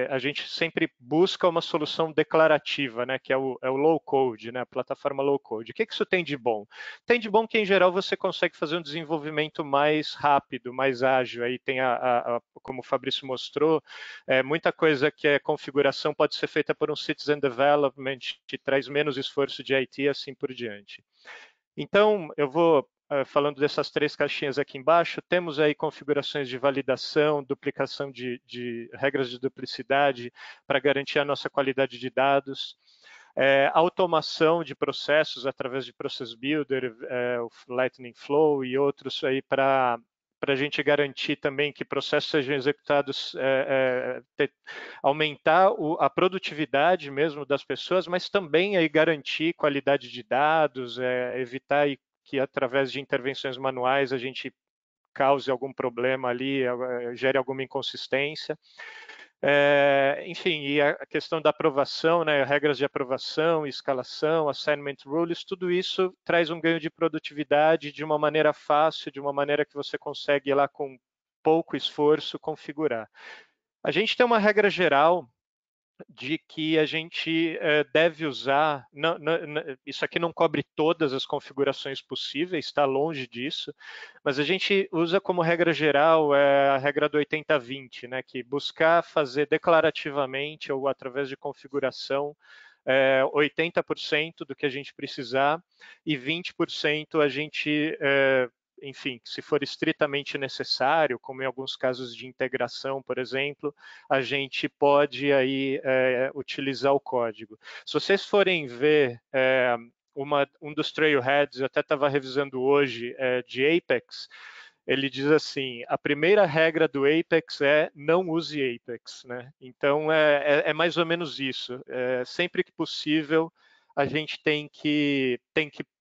S2: A gente sempre busca uma solução declarativa, né? Que é o low code, né? A plataforma low code. O que isso tem de bom? Tem de bom que em geral você consegue fazer um desenvolvimento mais rápido, mais ágil. Aí tem como o Fabrício mostrou, muita coisa que é configuração pode ser feita por um citizen development que traz menos esforço de IT, assim por diante. Então, eu vou falando dessas três caixinhas aqui embaixo, temos aí configurações de validação, duplicação de regras de duplicidade para garantir a nossa qualidade de dados, automação de processos através de Process Builder, o Lightning Flow e outros aí para a gente garantir também que processos sejam executados, aumentar a produtividade mesmo das pessoas, mas também aí garantir qualidade de dados, evitar que através de intervenções manuais a gente cause algum problema ali, gere alguma inconsistência. Enfim, e a questão da aprovação, né, regras de aprovação, escalação, assignment rules, tudo isso traz um ganho de produtividade de uma maneira fácil, de uma maneira que você consegue ir lá com pouco esforço configurar. A gente tem uma regra geral de que a gente deve usar, isso aqui não cobre todas as configurações possíveis, está longe disso, mas a gente usa como regra geral a regra do 80-20, né, que buscar fazer declarativamente ou através de configuração 80% do que a gente precisar e 20% a gente enfim, se for estritamente necessário, como em alguns casos de integração, por exemplo, a gente pode aí utilizar o código. Se vocês forem ver um dos trailheads, eu até estava revisando hoje, de Apex, ele diz assim, a primeira regra do Apex é não use Apex, né? Então é mais ou menos isso. Sempre que possível, a gente tem que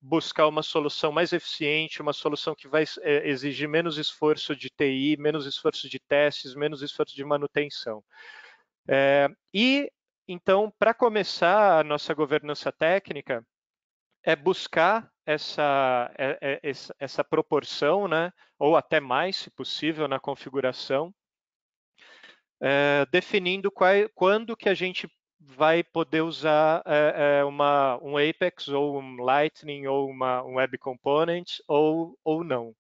S2: buscar uma solução mais eficiente, uma solução que vai exigir menos esforço de TI, menos esforço de testes, menos esforço de manutenção. E, então, para começar a nossa governança técnica, é buscar essa proporção, né, ou até mais, se possível, na configuração, definindo quando que a gente vai poder usar um Apex ou um Lightning ou um Web Component ou não.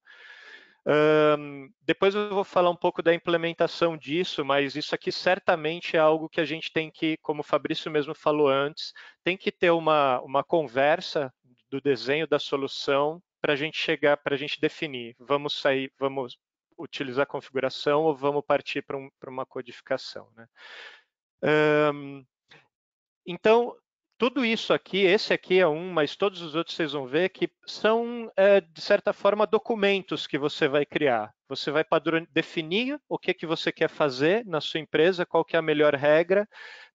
S2: Depois eu vou falar um pouco da implementação disso, mas isso aqui certamente é algo que a gente tem que, como o Fabrício mesmo falou antes, tem que ter uma conversa do desenho da solução para a gente chegar, para a gente definir, vamos utilizar configuração ou vamos partir para uma codificação, né? Então, tudo isso aqui, esse aqui é um, mas todos os outros vocês vão ver que são, de certa forma, documentos que você vai criar. Você vai definir o que você quer fazer na sua empresa, qual que é a melhor regra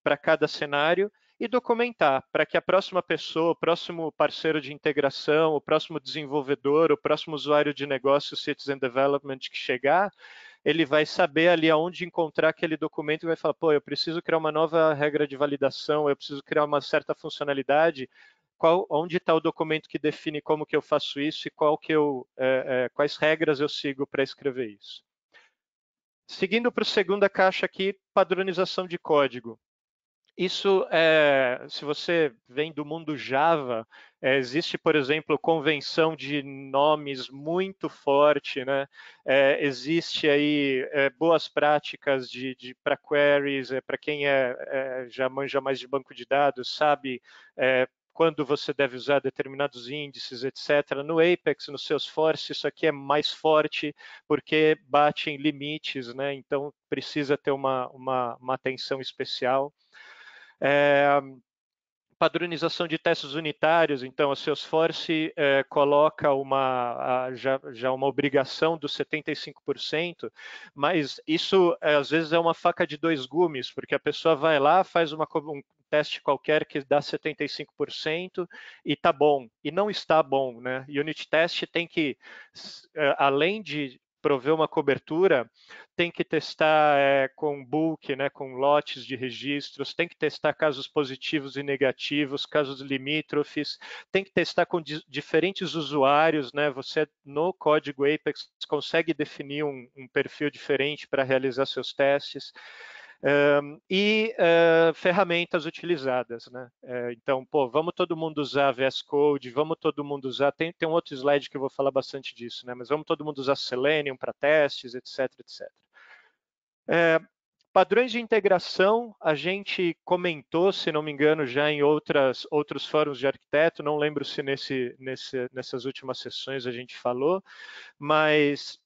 S2: para cada cenário, e documentar para que a próxima pessoa, o próximo parceiro de integração, o próximo desenvolvedor, o próximo usuário de negócio, Citizen Development que chegar, ele vai saber ali aonde encontrar aquele documento e vai falar, pô, eu preciso criar uma nova regra de validação, eu preciso criar uma certa funcionalidade, onde está o documento que define como que eu faço isso e quais regras eu sigo para escrever isso. Seguindo para a segunda caixa aqui, padronização de código. Isso, se você vem do mundo Java, existe, por exemplo, convenção de nomes muito forte, né? Existe aí boas práticas para queries, para quem já manja mais de banco de dados, sabe quando você deve usar determinados índices, etc. No Apex, no Salesforce, isso aqui é mais forte porque bate em limites, né? Então precisa ter uma atenção especial. Padronização de testes unitários, então a Salesforce coloca já uma obrigação dos 75%, mas isso às vezes é uma faca de dois gumes, porque a pessoa vai lá, faz um teste qualquer que dá 75% e está bom, e não está bom, né? Unit test tem que, além de prover uma cobertura, tem que testar com bulk, né, com lotes de registros, tem que testar casos positivos e negativos, casos limítrofes, tem que testar com diferentes usuários, né? Você no código Apex consegue definir um perfil diferente para realizar seus testes. Ferramentas utilizadas, né? Então, pô, vamos todo mundo usar VS Code, vamos todo mundo usar, tem um outro slide que eu vou falar bastante disso, né? Mas vamos todo mundo usar Selenium para testes, etc, etc. Padrões de integração, a gente comentou, se não me engano, já em outros fóruns de arquiteto, não lembro se nessas últimas sessões a gente falou, mas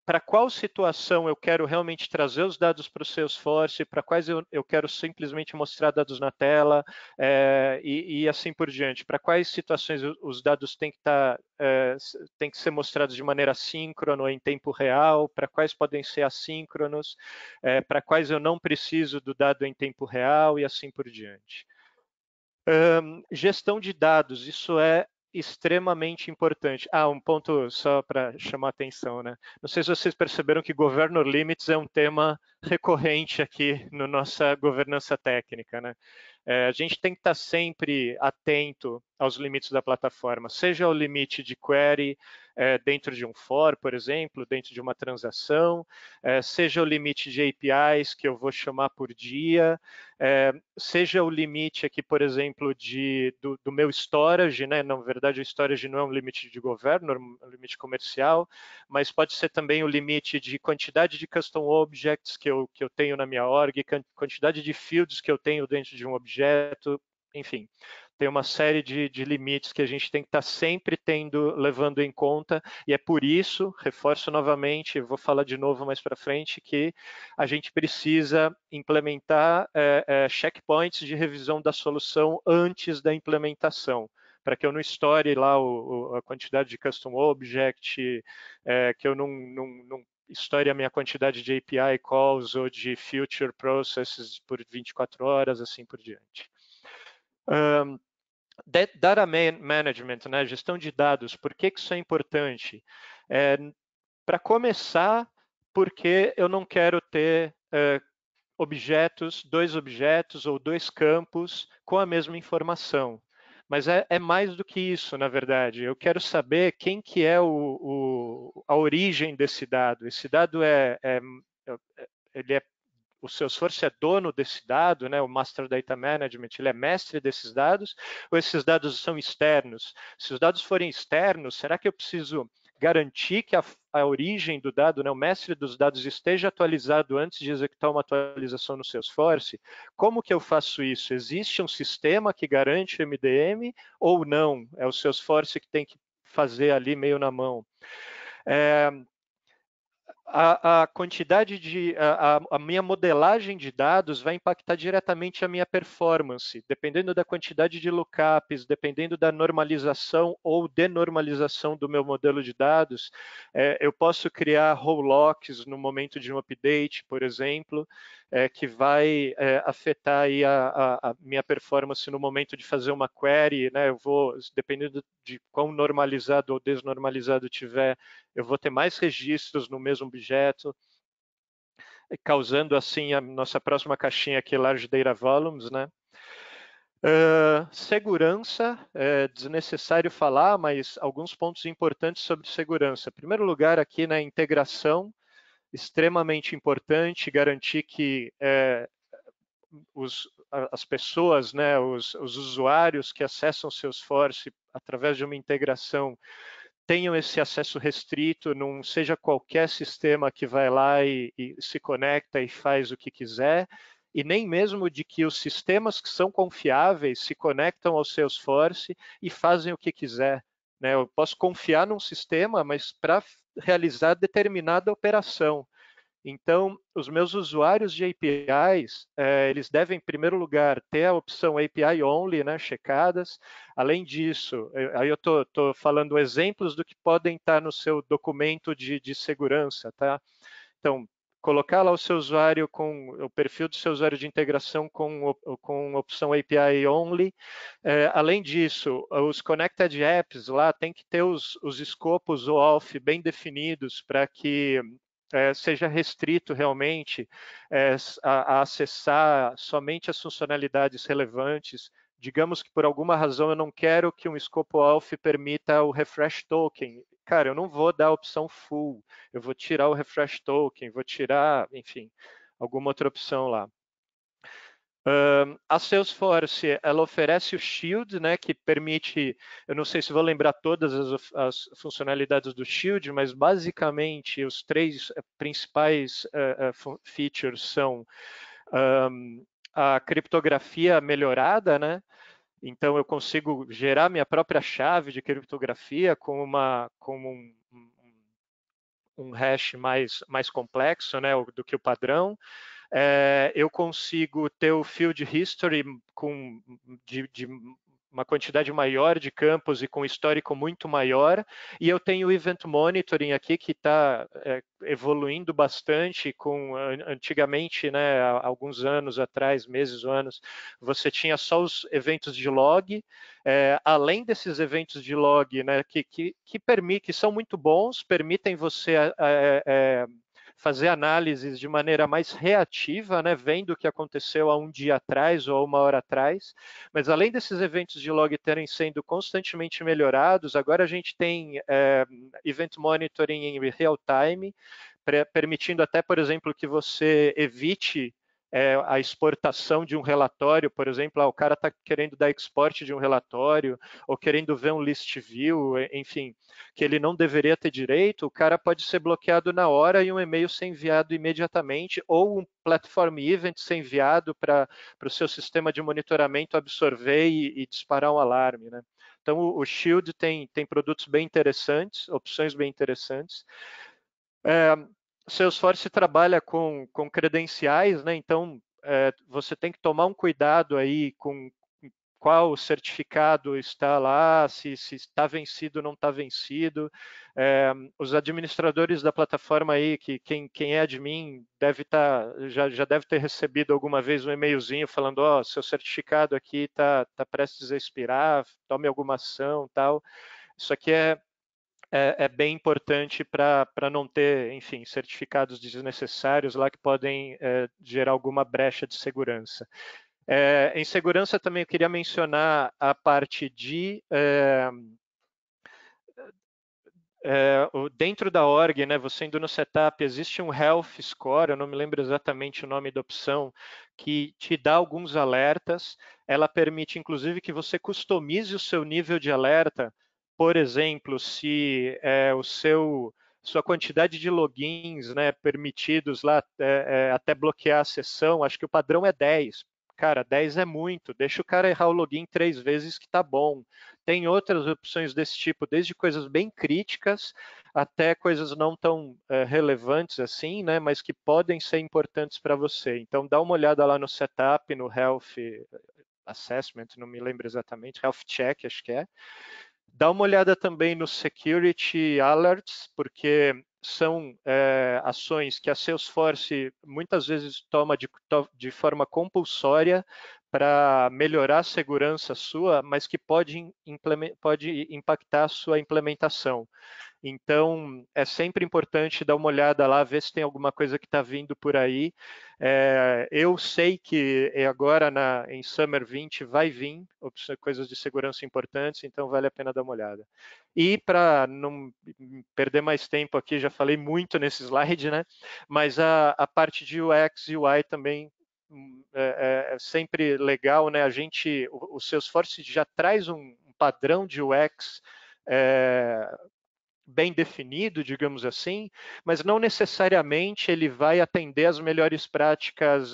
S2: para qual situação eu quero realmente trazer os dados para o Salesforce, para quais eu quero simplesmente mostrar dados na tela e assim por diante. Para quais situações os dados têm que ser mostrados de maneira síncrona ou em tempo real, para quais podem ser assíncronos, para quais eu não preciso do dado em tempo real e assim por diante. Gestão de dados, isso é extremamente importante. Um ponto só para chamar a atenção, né? Não sei se vocês perceberam que Governor Limits é um tema recorrente aqui na nossa governança técnica, né? A gente tem que estar sempre atento aos limites da plataforma, seja o limite de query dentro de um for, por exemplo, dentro de uma transação, seja o limite de APIs que eu vou chamar por dia, seja o limite aqui, por exemplo, do meu storage, né? Na verdade, o storage não é um limite de governor, é um limite comercial, mas pode ser também o limite de quantidade de custom objects que eu tenho na minha org, quantidade de fields que eu tenho dentro de um objeto, enfim. Tem uma série de limites que a gente tem que estar sempre levando em conta, e é por isso, reforço novamente, vou falar de novo mais para frente, que a gente precisa implementar checkpoints de revisão da solução antes da implementação, para que eu não estoure lá a quantidade de custom object, que eu não estoure a minha quantidade de API calls ou de future processes por 24 horas, assim por diante. Data management, né? Gestão de dados, por que isso é importante? Para começar, porque eu não quero ter dois objetos ou dois campos com a mesma informação. Mas é mais do que isso, na verdade. Eu quero saber quem que é a origem desse dado. Esse dado o Salesforce é dono desse dado, né? O Master Data Management, ele é mestre desses dados, ou esses dados são externos? Se os dados forem externos, será que eu preciso garantir que a origem do dado, né, o mestre dos dados esteja atualizado antes de executar uma atualização no Salesforce. Como que eu faço isso? Existe um sistema que garante o MDM ou não? É o Salesforce que tem que fazer ali meio na mão. A quantidade de a minha modelagem de dados vai impactar diretamente a minha performance, dependendo da quantidade de lookups, dependendo da normalização ou denormalização do meu modelo de dados. Eu posso criar row locks no momento de um update, por exemplo, que vai afetar aí a minha performance no momento de fazer uma query, né? Eu vou, dependendo de quão normalizado ou desnormalizado tiver, eu vou ter mais registros no mesmo objeto, causando assim a nossa próxima caixinha aqui, Large Data Volumes, né? Segurança, é desnecessário falar, mas alguns pontos importantes sobre segurança. Em primeiro lugar, aqui na integração, extremamente importante garantir que as pessoas, né, os usuários que acessam Salesforce através de uma integração tenham esse acesso restrito, não seja qualquer sistema que vai lá e se conecta e faz o que quiser, e nem mesmo de que os sistemas que são confiáveis se conectam ao Salesforce e fazem o que quiser. Né? Eu posso confiar num sistema, mas para realizar determinada operação. Então, os meus usuários de APIs, eles devem, em primeiro lugar, ter a opção API Only, né, checadas. Além disso, aí eu estou falando exemplos do que podem estar no seu documento de segurança, tá? Então, colocar lá o seu usuário com o perfil do seu usuário de integração com a opção API Only. Além disso, os Connected Apps lá tem que ter os escopos OAuth bem definidos para que seja restrito realmente a acessar somente as funcionalidades relevantes. Digamos que por alguma razão eu não quero que um escopo OAuth permita o refresh token. Cara, eu não vou dar a opção full, eu vou tirar o refresh token, vou tirar, enfim, alguma outra opção lá. A Salesforce, ela oferece o Shield, né, que permite, eu não sei se vou lembrar todas as funcionalidades do Shield, mas basicamente os três principais features são a criptografia melhorada, né? Então eu consigo gerar minha própria chave de criptografia com um hash mais complexo, né, do que o padrão. Eu consigo ter o field history de uma quantidade maior de campos e com histórico muito maior, e eu tenho o Event Monitoring aqui que está evoluindo bastante. Antigamente, né, há alguns anos atrás, meses ou anos, você tinha só os eventos de log, além desses eventos de log, né, que são muito bons, permitem você fazer análises de maneira mais reativa, né, vendo o que aconteceu há um dia atrás ou uma hora atrás. Mas além desses eventos de log terem sendo constantemente melhorados, agora a gente tem event monitoring em real time, permitindo até, por exemplo, que você evite a exportação de um relatório, por exemplo, o cara está querendo dar export de um relatório ou querendo ver um list view, enfim, que ele não deveria ter direito, o cara pode ser bloqueado na hora e um e-mail ser enviado imediatamente ou um platform event ser enviado para o seu sistema de monitoramento absorver e disparar um alarme, né? Então, o Shield tem produtos bem interessantes, opções bem interessantes. Salesforce trabalha com credenciais, né? Então você tem que tomar um cuidado aí com qual certificado está lá, se está vencido ou não está vencido. Os administradores da plataforma aí, que quem é admin deve já deve ter recebido alguma vez um e-mailzinho falando, seu certificado aqui está prestes a expirar, tome alguma ação, tal. Isso aqui é bem importante para não ter, enfim, certificados desnecessários lá que podem gerar alguma brecha de segurança. Em segurança também eu queria mencionar a parte de dentro da org, né, você indo no setup, existe um health score, eu não me lembro exatamente o nome da opção, que te dá alguns alertas. Ela permite, inclusive, que você customize o seu nível de alerta por exemplo, se sua quantidade de logins, né, permitidos lá até bloquear a sessão, acho que o padrão é 10. Cara, 10 é muito, deixa o cara errar o login 3 vezes que tá bom. Tem outras opções desse tipo, desde coisas bem críticas até coisas não tão relevantes assim, né, mas que podem ser importantes para você. Então dá uma olhada lá no setup, no Health Assessment, não me lembro exatamente, Health Check, acho que é. Dá uma olhada também no Security Alerts, porque são ações que a Salesforce muitas vezes toma de forma compulsória para melhorar a segurança sua, mas que pode impactar a sua implementação. Então, é sempre importante dar uma olhada lá, ver se tem alguma coisa que está vindo por aí. Eu sei que agora em Summer 20 vai vir coisas de segurança importantes, então vale a pena dar uma olhada. E para não perder mais tempo aqui, já falei muito nesse slide, né? Mas a parte de UX e UI também é sempre legal, né? O Salesforce já traz um padrão de UX bem definido, digamos assim, mas não necessariamente ele vai atender as melhores práticas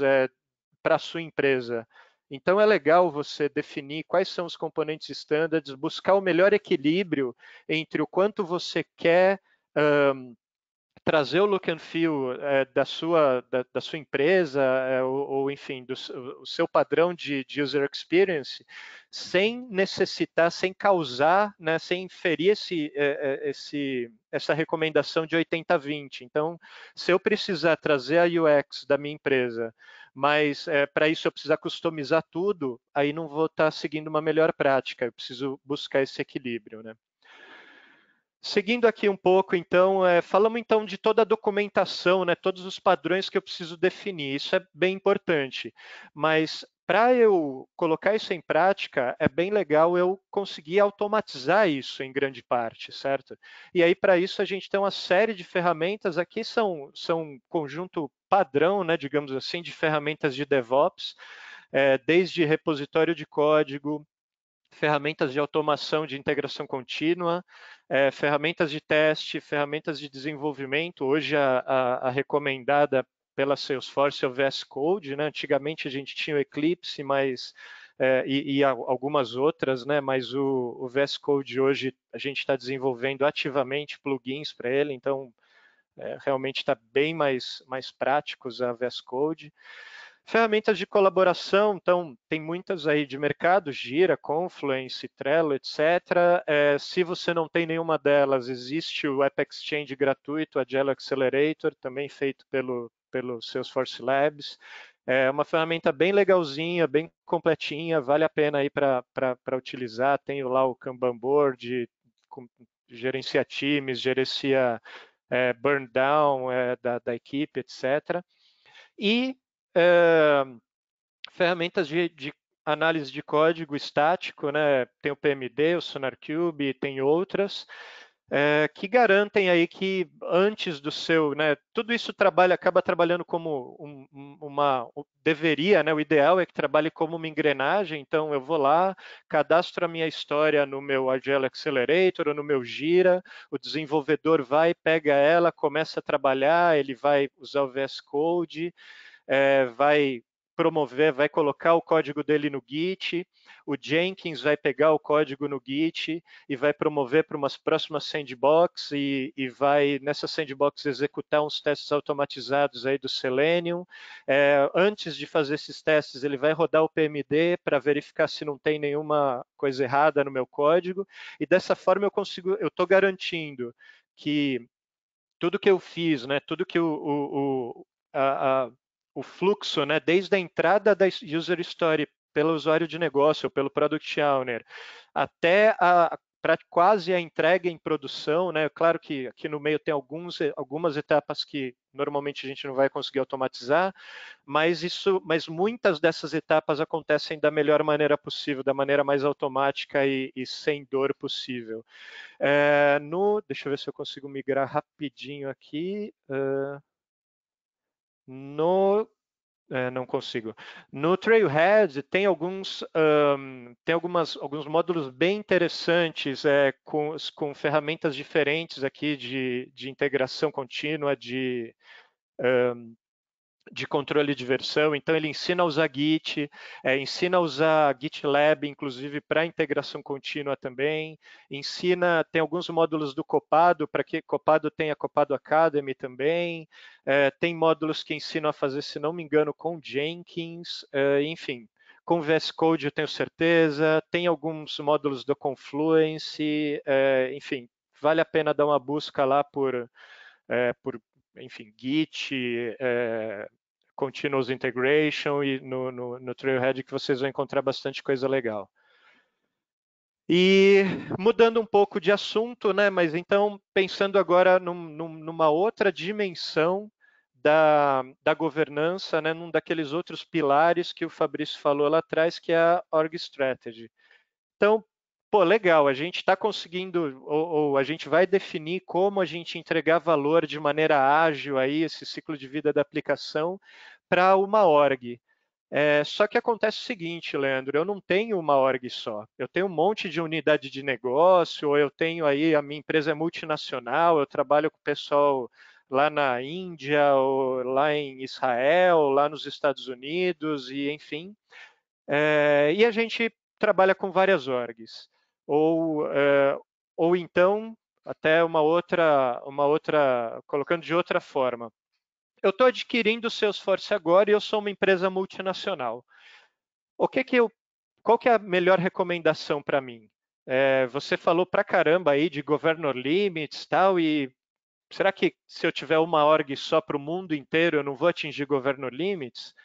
S2: para a sua empresa. Então é legal você definir quais são os componentes standards, buscar o melhor equilíbrio entre o quanto você quer trazer o look and feel da sua empresa, ou enfim, o seu padrão de user experience, sem necessitar, sem causar, né, sem inferir essa recomendação de 80-20. Então, se eu precisar trazer a UX da minha empresa, mas para isso eu precisar customizar tudo, aí não vou estar seguindo uma melhor prática, eu preciso buscar esse equilíbrio, né? Seguindo aqui um pouco, então, falamos então de toda a documentação, né, todos os padrões que eu preciso definir, isso é bem importante, mas para eu colocar isso em prática, é bem legal eu conseguir automatizar isso em grande parte, certo? E aí, para isso, a gente tem uma série de ferramentas, aqui são um conjunto padrão, né, digamos assim, de ferramentas de DevOps, desde repositório de código, ferramentas de automação de integração contínua, ferramentas de teste, ferramentas de desenvolvimento. Hoje a recomendada pela Salesforce é o VS Code, né? Antigamente a gente tinha o Eclipse, mas e algumas outras, né? Mas o VS Code hoje a gente está desenvolvendo ativamente plugins para ele, então realmente está bem mais práticos a VS Code. Ferramentas de colaboração, então, tem muitas aí de mercado, Gira, Confluence, Trello, etc. Se você não tem nenhuma delas, existe o App Exchange gratuito, Agile Accelerator, também feito pelo Salesforce Labs. É uma ferramenta bem legalzinha, bem completinha, vale a pena aí para utilizar. Tem lá o Kanban Board, gerencia times, gerencia burn down da equipe, etc. E ferramentas de análise de código estático, né? Tem o PMD, o SonarQube, tem outras, que garantem aí que antes do seu, né? Tudo isso acaba trabalhando como deveria, né? O ideal é que trabalhe como uma engrenagem. Então eu vou lá, cadastro a minha história no meu Agile Accelerator ou no meu Gira, o desenvolvedor vai, pega ela, começa a trabalhar, ele vai usar o VS Code, vai promover, vai colocar o código dele no Git, o Jenkins vai pegar o código no Git e vai promover para umas próximas sandbox e vai nessa sandbox executar uns testes automatizados aí do Selenium. Antes de fazer esses testes, ele vai rodar o PMD para verificar se não tem nenhuma coisa errada no meu código e dessa forma eu estou garantindo que tudo que eu fiz, né, tudo que o fluxo, né, desde a entrada da user story pelo usuário de negócio, ou pelo product owner, até para quase a entrega em produção, né? Claro que aqui no meio tem algumas etapas que normalmente a gente não vai conseguir automatizar, mas muitas dessas etapas acontecem da melhor maneira possível, da maneira mais automática e sem dor possível. Deixa eu ver se eu consigo migrar rapidinho aqui. No Não consigo. No Trailhead tem alguns módulos bem interessantes com ferramentas diferentes aqui de integração contínua, de controle de versão. Então ele ensina a usar Git, ensina a usar GitLab, inclusive para integração contínua também. Tem alguns módulos do Copado, para que Copado tenha Copado Academy também. Tem módulos que ensinam a fazer, se não me engano, com Jenkins, enfim. Com VS Code eu tenho certeza. Tem alguns módulos do Confluence, enfim. Vale a pena dar uma busca lá por enfim, Git, Continuous Integration e no Trailhead que vocês vão encontrar bastante coisa legal. E mudando um pouco de assunto, né? Mas então pensando agora numa outra dimensão da governança, né? Num daqueles outros pilares que o Fabrício falou lá atrás, que é a Org Strategy. Então, pô, legal, a gente está conseguindo, ou a gente vai definir como a gente entregar valor de maneira ágil aí, esse ciclo de vida da aplicação, para uma org. Só que acontece o seguinte, Leandro, eu não tenho uma org só. Eu tenho um monte de unidade de negócio, ou eu tenho aí, a minha empresa é multinacional, eu trabalho com o pessoal lá na Índia, ou lá em Israel, lá nos Estados Unidos, e enfim. E a gente trabalha com várias orgs. Ou então, até colocando de outra forma. Eu estou adquirindo o Salesforce agora e eu sou uma empresa multinacional. Qual que é a melhor recomendação para mim? Você falou pra caramba aí de governor limits e tal, e será que se eu tiver uma org só para o mundo inteiro, eu não vou atingir governor limits?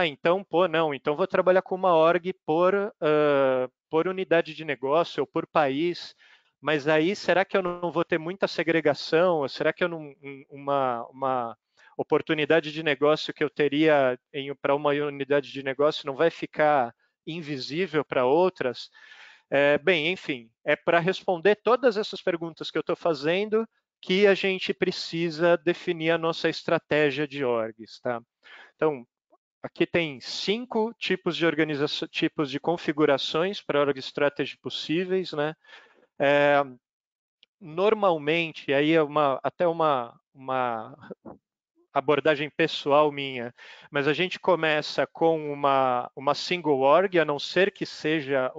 S2: Então, não, então vou trabalhar com uma org por unidade de negócio ou por país, mas aí será que eu não vou ter muita segregação? Ou será que eu não, uma oportunidade de negócio que eu teria para uma unidade de negócio não vai ficar invisível para outras? Bem, enfim, é para responder todas essas perguntas que eu estou fazendo que a gente precisa definir a nossa estratégia de orgs, tá? Então, aqui tem 5 tipos de organização, tipos de configurações para org strategy possíveis, né? Normalmente, aí é até uma abordagem pessoal minha, mas a gente começa com uma single org, a não ser que seja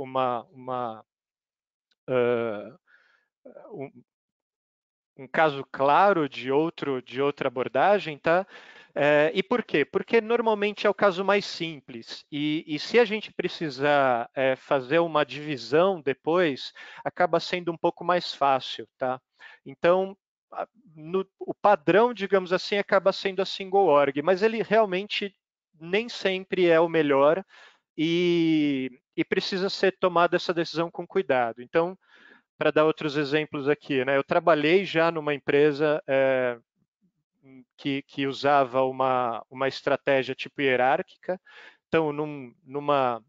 S2: um caso claro de outra abordagem, tá? E por quê? Porque normalmente é o caso mais simples. E se a gente precisar fazer uma divisão depois, acaba sendo um pouco mais fácil, tá? Então, o padrão, digamos assim, acaba sendo a single org, mas ele realmente nem sempre é o melhor e precisa ser tomada essa decisão com cuidado. Então, para dar outros exemplos aqui, né? Eu trabalhei já numa empresa que usava uma estratégia tipo hierárquica. Então, numa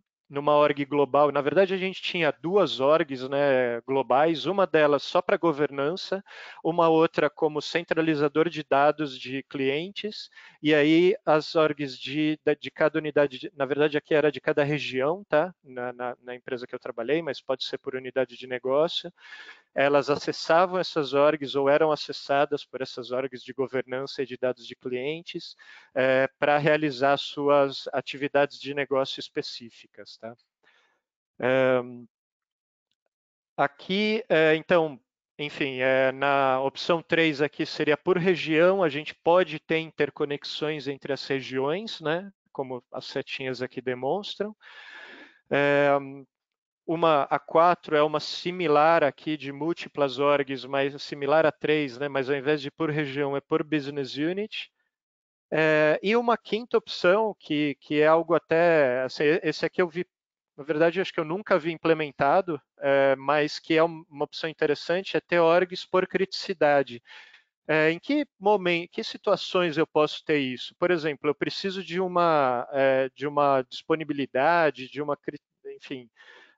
S2: org global, na verdade a gente tinha 2 orgs, né, globais, uma delas só para governança, uma outra como centralizador de dados de clientes, e aí as orgs de cada unidade, na verdade aqui era de cada região, tá? Na empresa que eu trabalhei, mas pode ser por unidade de negócio. Elas acessavam essas orgs ou eram acessadas por essas orgs de governança e de dados de clientes para realizar suas atividades de negócio específicas. Tá? Aqui, então, enfim, na opção 3 aqui seria por região, a gente pode ter interconexões entre as regiões, né? Como as setinhas aqui demonstram. A 4 é uma similar aqui de múltiplas orgs, mas similar a 3, né? Mas ao invés de por região é por business unit. E uma quinta opção, que é algo até, assim, esse aqui eu vi, na verdade acho que eu nunca vi implementado, mas que é uma opção interessante, é ter orgs por criticidade. Em que momento, que situações eu posso ter isso? Por exemplo, eu preciso de uma disponibilidade, enfim,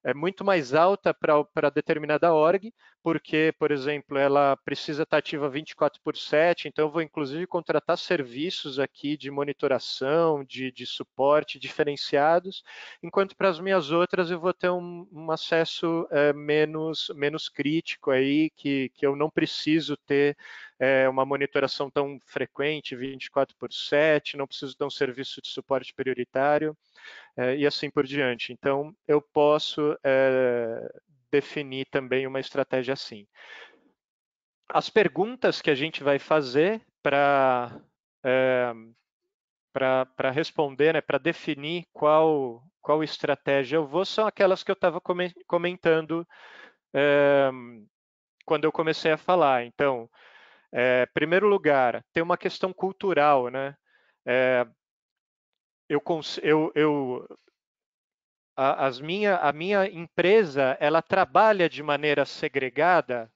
S2: é muito mais alta para determinada org, porque, por exemplo, ela precisa estar ativa 24/7, então eu vou inclusive contratar serviços aqui de monitoração, de suporte diferenciados, enquanto para as minhas outras eu vou ter um acesso menos crítico aí, que eu não preciso ter uma monitoração tão frequente, 24/7, não preciso ter um serviço de suporte prioritário, e assim por diante. Então, eu posso definir também uma estratégia assim. As perguntas que a gente vai fazer para responder, né, para definir qual estratégia eu vou, são aquelas que eu estava comentando quando eu comecei a falar. Então, primeiro lugar, tem uma questão cultural, né? A minha empresa, ela trabalha de maneira segregada.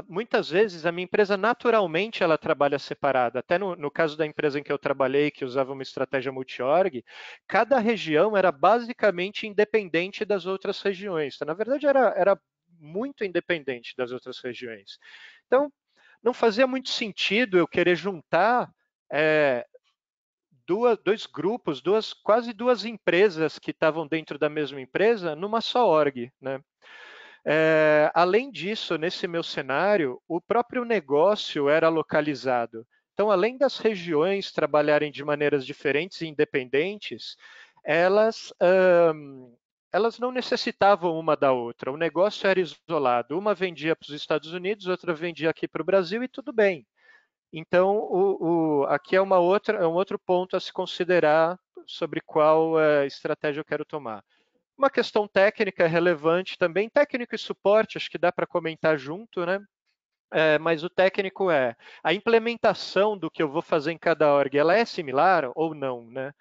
S2: Muitas vezes a minha empresa naturalmente ela trabalha separada. Até no caso da empresa em que eu trabalhei, que usava uma estratégia multi-org, cada região era basicamente independente das outras regiões. Então, na verdade, era muito independente das outras regiões. Então, não fazia muito sentido eu querer juntar dois grupos, quase duas empresas que estavam dentro da mesma empresa numa só org, né? Além disso, nesse meu cenário, o próprio negócio era localizado. Então, além das regiões trabalharem de maneiras diferentes e independentes, elas não necessitavam uma da outra. O negócio era isolado. Uma vendia para os Estados Unidos, outra vendia aqui para o Brasil e tudo bem. Então, aqui é um outro ponto a se considerar sobre qual estratégia eu quero tomar. Uma questão técnica relevante também, técnico e suporte, acho que dá para comentar junto, né? Mas o técnico a implementação do que eu vou fazer em cada org, ela é similar ou não, né?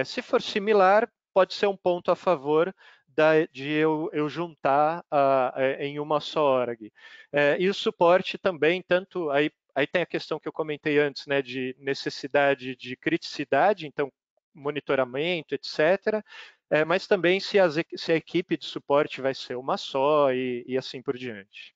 S2: Se for similar, pode ser um ponto a favor de eu juntar em uma só org. E o suporte também, tanto aí tem a questão que eu comentei antes, né, de necessidade de criticidade, então monitoramento, etc. Mas também se a equipe de suporte vai ser uma só e assim por diante.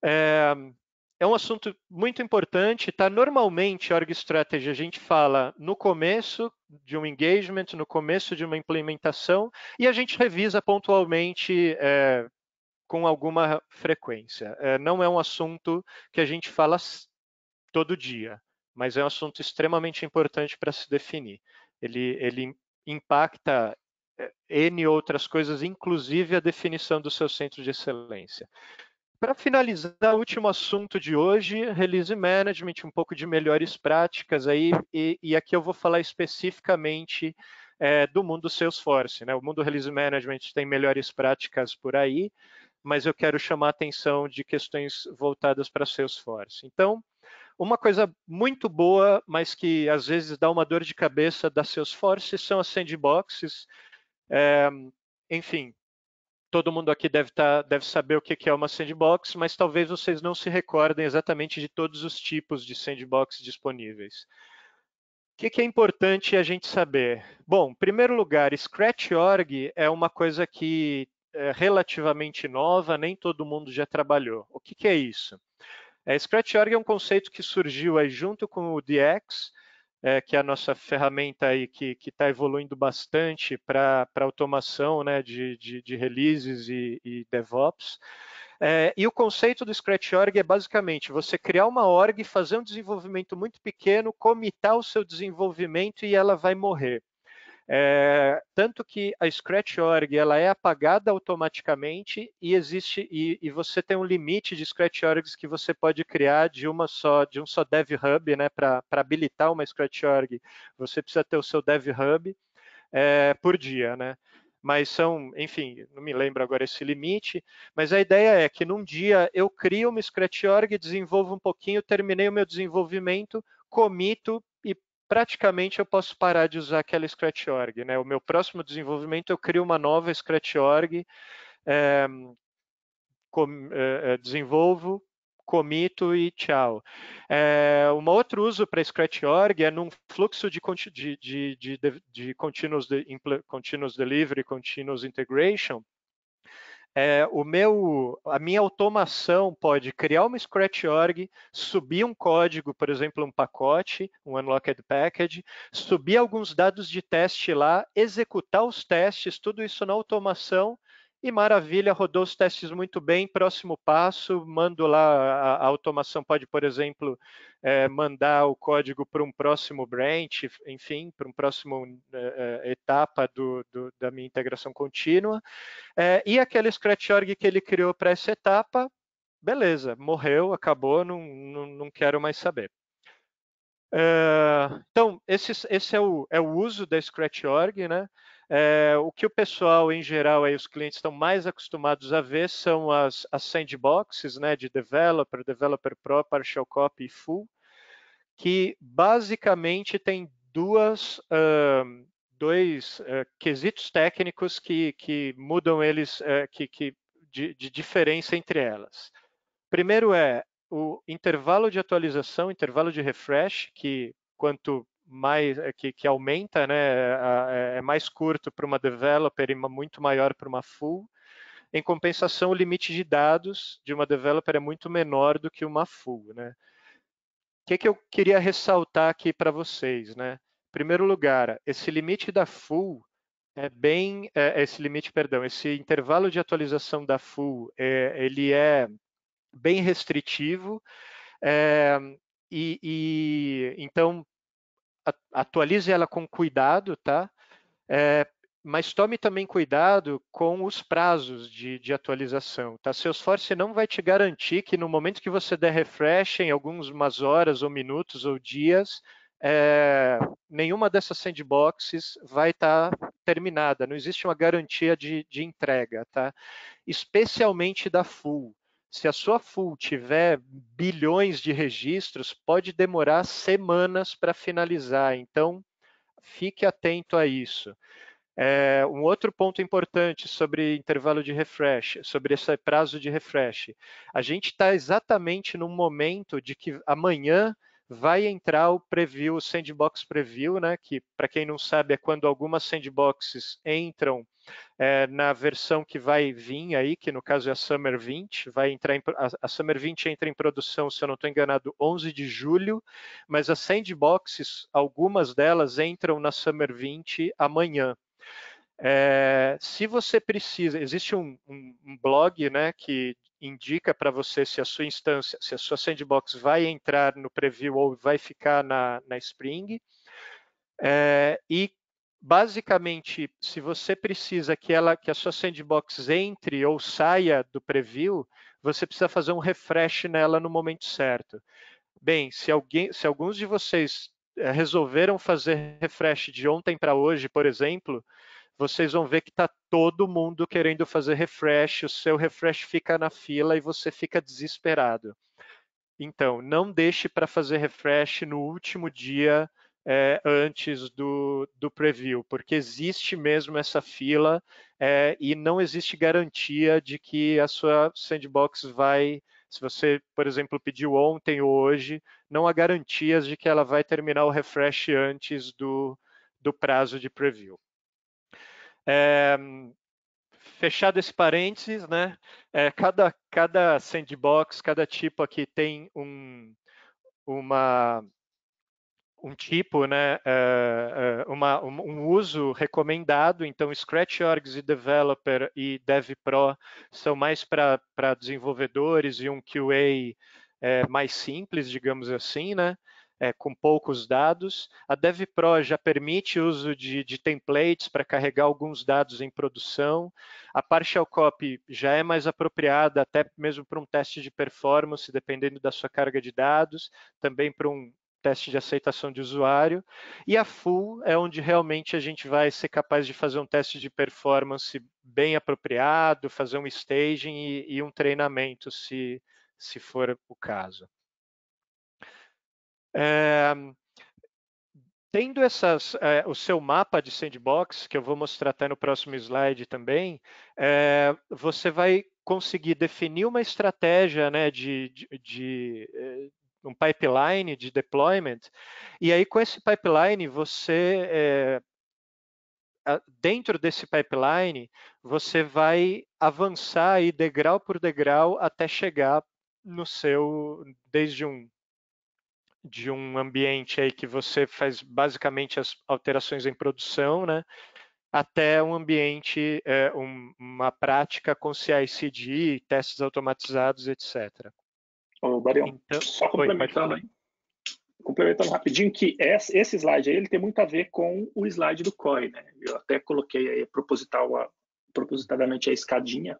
S2: É um assunto muito importante, tá? Normalmente, Org Strategy, a gente fala no começo de um engagement, no começo de uma implementação, e a gente revisa pontualmente com alguma frequência. Não é um assunto que a gente fala todo dia, mas é um assunto extremamente importante para se definir. Ele impacta N outras coisas, inclusive a definição do seu centro de excelência. Para finalizar, o último assunto de hoje, Release Management, um pouco de melhores práticas aí, e aqui eu vou falar especificamente do mundo Salesforce, né? O mundo Release Management tem melhores práticas por aí, mas eu quero chamar a atenção de questões voltadas para Salesforce. Então, uma coisa muito boa, mas que às vezes dá uma dor de cabeça da Salesforce são as sandboxes. Enfim, todo mundo aqui deve saber o que é uma sandbox, mas talvez vocês não se recordem exatamente de todos os tipos de sandbox disponíveis. O que é importante a gente saber? Bom, em primeiro lugar, Scratch.org é uma coisa que é relativamente nova, nem todo mundo já trabalhou. O que é isso? Scratch.org é um conceito que surgiu aí junto com o DX, que é a nossa ferramenta aí que está evoluindo bastante para automação, né, de releases e DevOps. E o conceito do Scratch.org é basicamente você criar uma org, fazer um desenvolvimento muito pequeno, commitar o seu desenvolvimento e ela vai morrer. Tanto que a Scratch.org ela é apagada automaticamente e existe e você tem um limite de Scratch.orgs que você pode criar de um só Dev Hub, né? Para habilitar uma Scratch.org, você precisa ter o seu Dev Hub por dia, né? Mas são, enfim, não me lembro agora esse limite, mas a ideia é que num dia eu crio uma Scratch.org, desenvolvo um pouquinho, terminei o meu desenvolvimento, comito e praticamente eu posso parar de usar aquela Scratch.org, né? O meu próximo desenvolvimento eu crio uma nova Scratch.org, desenvolvo, comito e tchau. Um outro uso para Scratch.org é num fluxo de continuous delivery, continuous integration. A minha automação pode criar uma Scratch.org, subir um código, por exemplo, um pacote, um unlocked package, subir alguns dados de teste lá, executar os testes, tudo isso na automação, e maravilha, rodou os testes muito bem. Próximo passo, mando lá, a automação pode, por exemplo, mandar o código para um próximo branch, enfim, para um próximo etapa da minha integração contínua. E aquele Scratch.org que ele criou para essa etapa, beleza, morreu, acabou, não quero mais saber. Então, esse é o uso da Scratch.org, né? O que o pessoal, em geral, aí, os clientes estão mais acostumados a ver são as sandboxes, né, de Developer, Developer Pro, Partial Copy e Full, que basicamente tem dois quesitos técnicos que mudam eles, de diferença entre elas. Primeiro é o intervalo de atualização, intervalo de refresh, que quanto mais que aumenta, né, é mais curto para uma developer e muito maior para uma full. Em compensação, o limite de dados de uma developer é muito menor do que uma full, né? O que eu queria ressaltar aqui para vocês, né? Em primeiro lugar, esse limite da full esse intervalo de atualização da full, ele é bem restritivo, então atualize ela com cuidado, tá? Mas tome também cuidado com os prazos de atualização, tá? Salesforce não vai te garantir que no momento que você der refresh em algumas horas ou minutos ou dias, nenhuma dessas sandboxes vai estar terminada. Não existe uma garantia de entrega, tá? Especialmente da full. Se a sua full tiver bilhões de registros, pode demorar semanas para finalizar. Então, fique atento a isso. Um outro ponto importante sobre intervalo de refresh, sobre esse prazo de refresh. A gente está exatamente no momento de que amanhã vai entrar o preview, o sandbox preview, né? Que, para quem não sabe, é quando algumas sandboxes entram na versão que vai vir aí, que no caso é a Summer 20, a Summer 20 entra em produção, se eu não estou enganado, 11 de julho, mas as sandboxes, algumas delas entram na Summer 20 amanhã. Se você precisa, existe um blog, né, que indica para você se a sua instância, se a sua sandbox vai entrar no preview ou vai ficar na Spring. E basicamente, se você precisa que a sua sandbox entre ou saia do preview, você precisa fazer um refresh nela no momento certo. Bem, se alguns de vocês resolveram fazer refresh de ontem para hoje, por exemplo, vocês vão ver que está todo mundo querendo fazer refresh, o seu refresh fica na fila e você fica desesperado. Então, não deixe para fazer refresh no último dia antes do preview, porque existe mesmo essa fila e não existe garantia de que a sua sandbox vai, se você, por exemplo, pediu ontem ou hoje, não há garantias de que ela vai terminar o refresh antes do prazo de preview. Fechado esse parênteses, né? Cada sandbox, cada tipo aqui tem um tipo, né? Um uso recomendado. Então, Scratch.org e Developer e DevPro são mais para desenvolvedores e um QA mais simples, digamos assim, né? Com poucos dados. A DevPro já permite o uso de templates para carregar alguns dados em produção. A Partial Copy já é mais apropriada até mesmo para um teste de performance, dependendo da sua carga de dados, também para um teste de aceitação de usuário. E a Full é onde realmente a gente vai ser capaz de fazer um teste de performance bem apropriado, fazer um staging e um treinamento, se for o caso. Tendo o seu mapa de sandbox, que eu vou mostrar até no próximo slide também, você vai conseguir definir uma estratégia, né, um pipeline de deployment, e aí com esse pipeline você dentro desse pipeline, você vai avançar aí degrau por degrau até chegar no seu, desde de um ambiente aí que você faz basicamente as alterações em produção, né, até um ambiente, uma prática com CI/CD, testes automatizados, etc.
S1: Ô, Darião,
S2: Então,
S1: só
S2: pode falar.
S1: complementando rapidinho, que esse slide aí ele tem muito a ver com o slide do COI, né? Eu até coloquei aí propositadamente a escadinha,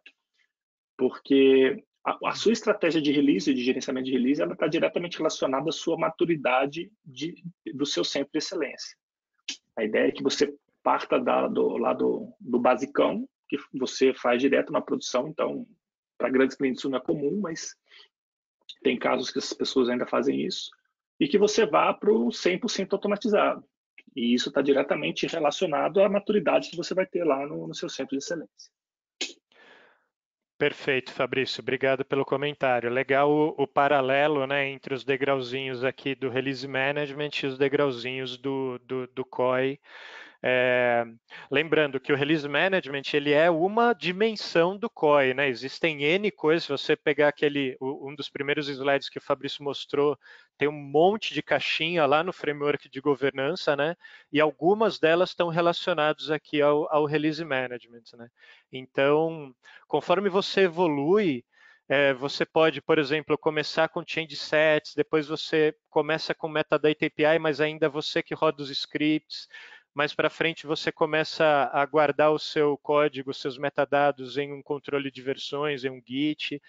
S1: porque a sua estratégia de release, de gerenciamento de release, ela está diretamente relacionada à sua maturidade do seu centro de excelência. A ideia é que você parta do basicão, que você faz direto na produção. Então, para grandes clientes isso não é comum, mas tem casos que as pessoas ainda fazem isso, e que você vá para o 100% automatizado. E isso está diretamente relacionado à maturidade que você vai ter lá no seu centro de excelência.
S2: Perfeito, Fabrício. Obrigado pelo comentário. Legal o paralelo, né, entre os degrauzinhos aqui do Release Management e os degrauzinhos do COI. Lembrando que o Release Management ele é uma dimensão do COI, né? Existem N coisas. Se você pegar um dos primeiros slides que o Fabrício mostrou, tem um monte de caixinha lá no framework de governança, né? E algumas delas estão relacionadas aqui ao Release Management, né? Então, conforme você evolui, você pode, por exemplo, começar com change sets, depois você começa com metadata API, mas ainda você que roda os scripts. Mais para frente você começa a guardar o seu código, os seus metadados em um controle de versões, em um Git,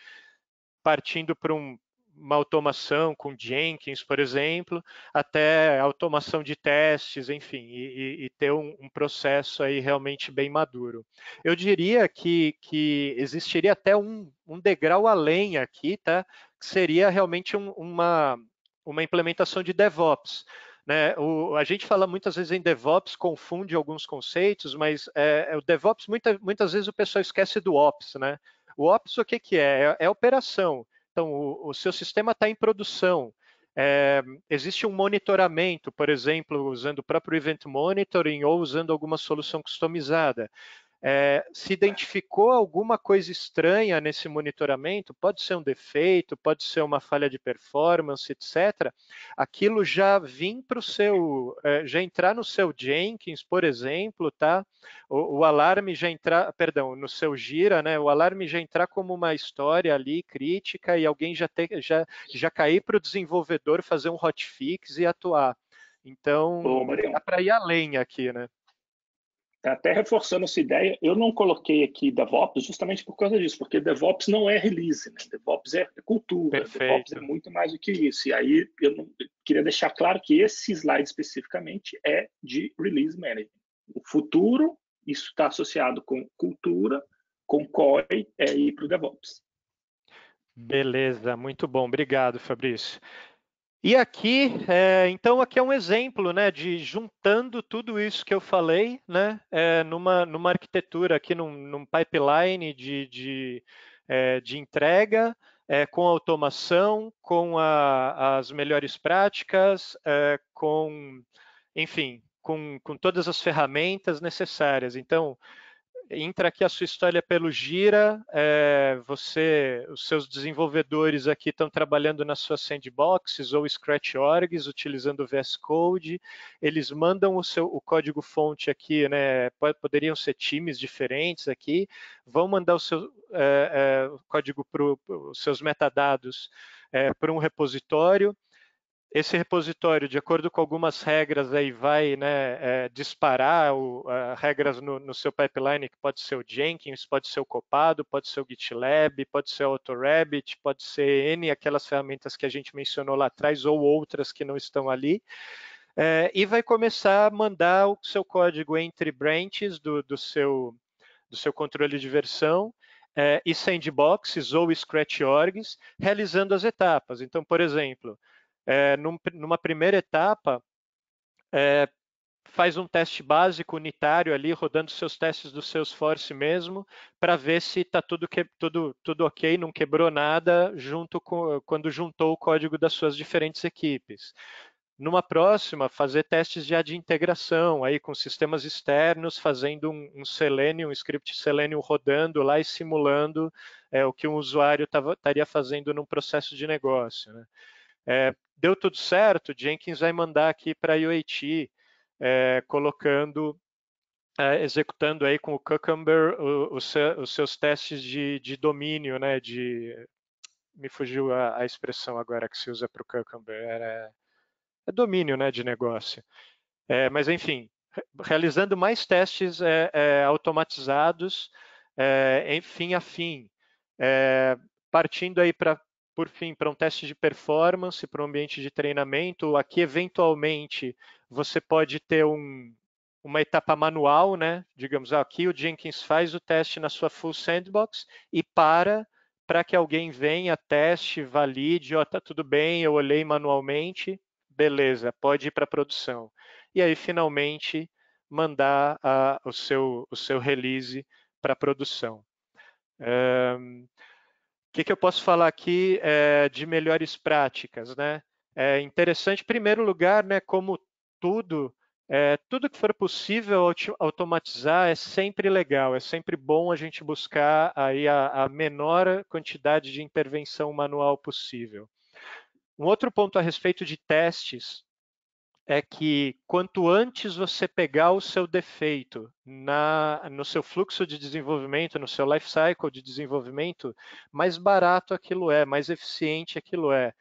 S2: partindo para uma automação com Jenkins, por exemplo, até automação de testes, enfim, e ter um processo aí realmente bem maduro. Eu diria que existiria até um degrau além aqui, tá? Que seria realmente uma implementação de DevOps. Né, a gente fala muitas vezes em DevOps, confunde alguns conceitos, mas o DevOps, muitas vezes o pessoal esquece do Ops. Né? O Ops, o que é? É operação. Então, o seu sistema está em produção. Existe um monitoramento, por exemplo, usando o próprio Event Monitoring ou usando alguma solução customizada. Se identificou alguma coisa estranha nesse monitoramento, pode ser um defeito, pode ser uma falha de performance, etc. Aquilo já para o seu, já entrar no seu Jenkins, por exemplo, tá? O alarme já entrar, perdão, no seu Gira, né? O alarme já entrar como uma história ali crítica e alguém já cair para o desenvolvedor fazer um hotfix e atuar. Então, dá para ir além aqui, né?
S1: Até reforçando essa ideia, eu não coloquei aqui DevOps justamente por causa disso, porque DevOps não é release, né? DevOps é cultura,
S2: Perfeito.
S1: DevOps é muito mais do que isso. E aí eu queria deixar claro que esse slide especificamente é de Release Management. O futuro, isso está associado com cultura, com COI, ir para o DevOps.
S2: Beleza, muito bom. Obrigado, Fabrício. E aqui, então, aqui é um exemplo, né, de juntando tudo isso que eu falei, né, numa arquitetura aqui, num pipeline de entrega, com automação, com as melhores práticas, enfim, com todas as ferramentas necessárias. Então, entra aqui a sua história pelo Gira, os seus desenvolvedores aqui estão trabalhando nas suas sandboxes ou Scratch orgs, utilizando o VS Code, eles mandam o código fonte aqui, né, poderiam ser times diferentes aqui, vão mandar o seu código os seus metadados para um repositório. Esse repositório, de acordo com algumas regras, aí vai, né, disparar regras no seu pipeline, que pode ser o Jenkins, pode ser o Copado, pode ser o GitLab, pode ser o AutoRabbit, pode ser N, aquelas ferramentas que a gente mencionou lá atrás, ou outras que não estão ali. E vai começar a mandar o seu código entre branches do seu controle de versão, e sandboxes ou Scratch orgs, realizando as etapas. Então, por exemplo, numa primeira etapa, faz um teste básico, unitário ali, rodando seus testes do Salesforce mesmo, para ver se está tudo ok, não quebrou nada, quando juntou o código das suas diferentes equipes. Numa próxima, fazer testes já de integração, aí com sistemas externos, fazendo um Selenium, um script Selenium rodando lá e simulando o que um usuário estaria fazendo num processo de negócio, né? Deu tudo certo, Jenkins vai mandar aqui para a UAT, executando aí com o Cucumber os seus testes de domínio, né? Me fugiu a expressão agora que se usa para o Cucumber, é domínio, né, de negócio. Mas enfim, realizando mais testes automatizados, fim a fim, partindo aí por fim, para um teste de performance, para um ambiente de treinamento. Aqui, eventualmente, você pode ter uma etapa manual, né? Digamos, aqui o Jenkins faz o teste na sua full sandbox e para que alguém venha, teste, valide, tá tudo bem, eu olhei manualmente, beleza, pode ir para a produção. E aí, finalmente, mandar o seu release para a produção. O que eu posso falar aqui de melhores práticas, né? É interessante, em primeiro lugar, né, como tudo que for possível automatizar é sempre legal, é sempre bom a gente buscar aí a menor quantidade de intervenção manual possível. Um outro ponto a respeito de testes é que quanto antes você pegar o seu defeito no seu fluxo de desenvolvimento, no seu life cycle de desenvolvimento, mais barato aquilo é, mais eficiente aquilo é.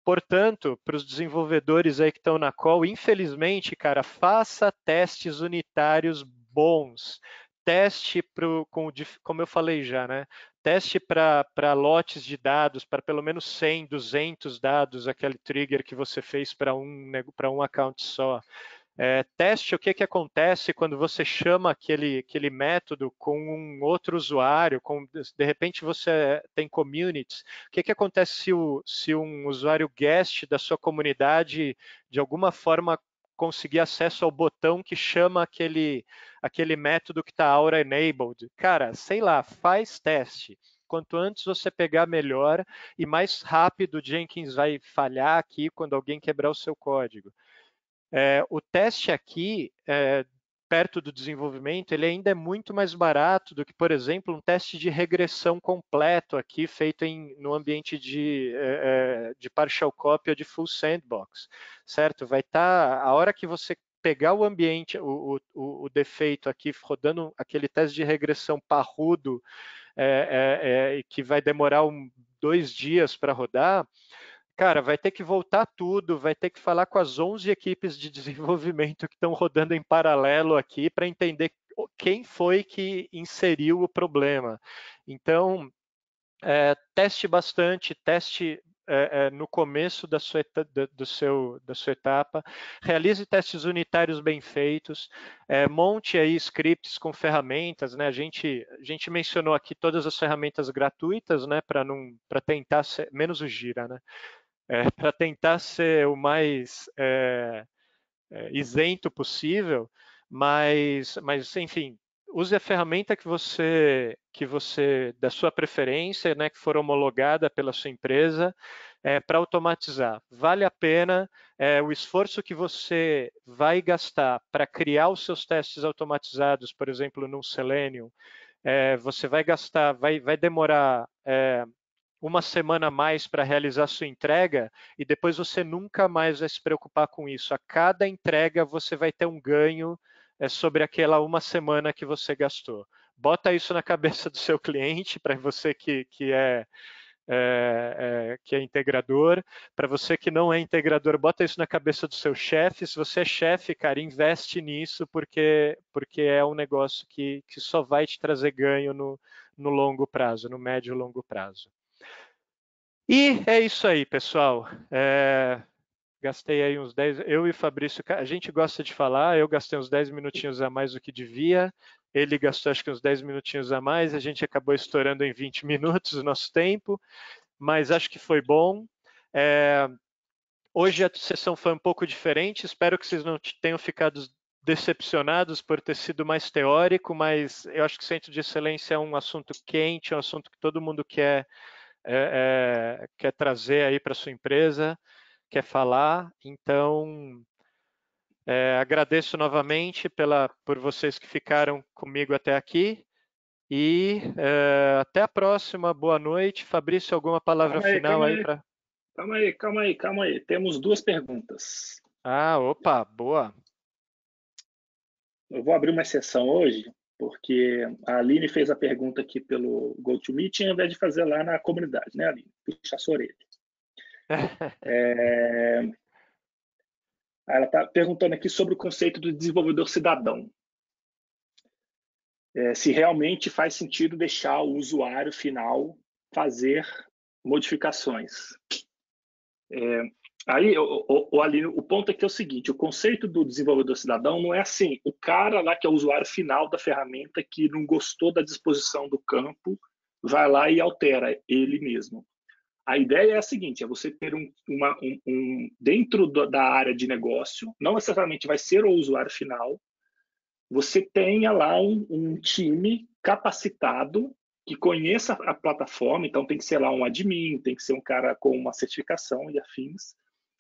S2: Portanto, para os desenvolvedores aí que estão na call, infelizmente, cara, faça testes unitários bons. Teste como eu falei já, né? Teste para lotes de dados, para pelo menos 100, 200 dados, aquele trigger que você fez para um account só. Teste o que acontece quando você chama aquele método com um outro usuário, de repente você tem communities. O que acontece se um usuário guest da sua comunidade, de alguma forma, conseguir acesso ao botão que chama aquele método que está Aura Enabled? Cara, sei lá, faz teste. Quanto antes você pegar, melhor, e mais rápido o Jenkins vai falhar aqui quando alguém quebrar o seu código. O teste aqui, perto do desenvolvimento, ele ainda é muito mais barato do que, por exemplo, um teste de regressão completo aqui, feito no ambiente de partial copy ou de full sandbox, certo? Vai estar, a hora que você pegar o ambiente, o defeito aqui, rodando aquele teste de regressão parrudo, que vai demorar 2 dias para rodar, cara, vai ter que voltar tudo, vai ter que falar com as 11 equipes de desenvolvimento que estão rodando em paralelo aqui para entender quem foi que inseriu o problema. Então, teste bastante, teste no começo da sua etapa, realize testes unitários bem feitos, monte aí scripts com ferramentas, né? A gente mencionou aqui todas as ferramentas gratuitas, né? Para tentar ser, menos o Gira, né? Para tentar ser o mais isento possível, mas enfim, use a ferramenta que você da sua preferência, né, que for homologada pela sua empresa, para automatizar. Vale a pena o esforço que você vai gastar para criar os seus testes automatizados, por exemplo, no Selenium. Você vai gastar, vai demorar 1 semana a mais para realizar sua entrega e depois você nunca mais vai se preocupar com isso. A cada entrega você vai ter um ganho sobre aquela 1 semana que você gastou. Bota isso na cabeça do seu cliente, para você que é integrador, para você que não é integrador, bota isso na cabeça do seu chefe. Se você é chefe, cara, investe nisso, porque é um negócio que só vai te trazer ganho no longo prazo, no médio e longo prazo. E é isso aí, pessoal. Gastei aí uns 10, eu e o Fabrício, a gente gosta de falar, eu gastei uns 10 minutinhos a mais do que devia, ele gastou acho que uns 10 minutinhos a mais, a gente acabou estourando em 20 minutos o nosso tempo, mas acho que foi bom. Hoje a sessão foi um pouco diferente, espero que vocês não tenham ficado decepcionados por ter sido mais teórico, mas eu acho que Centro de Excelência é um assunto quente, é um assunto que todo mundo quer trazer aí para sua empresa, quer falar. Então, agradeço novamente por vocês que ficaram comigo até aqui e até a próxima. Boa noite. Fabrício, alguma palavra final aí para...
S1: Calma aí. Temos duas perguntas.
S2: Opa, boa.
S1: Eu vou abrir uma exceção hoje, porque a Aline fez a pergunta aqui pelo GoToMeeting, ao invés de fazer lá na comunidade, né, Aline? Puxa sua orelha. Ela está perguntando aqui sobre o conceito do desenvolvedor cidadão. Se realmente faz sentido deixar o usuário final fazer modificações. Aí, Aline, o ponto aqui é o seguinte: o conceito do desenvolvedor cidadão não é assim, o cara lá que é o usuário final da ferramenta que não gostou da disposição do campo, vai lá e altera ele mesmo. A ideia é a seguinte: é você ter dentro da área de negócio, não necessariamente vai ser o usuário final, você tenha lá um time capacitado que conheça a plataforma, então tem que ser lá um admin, tem que ser um cara com uma certificação e afins,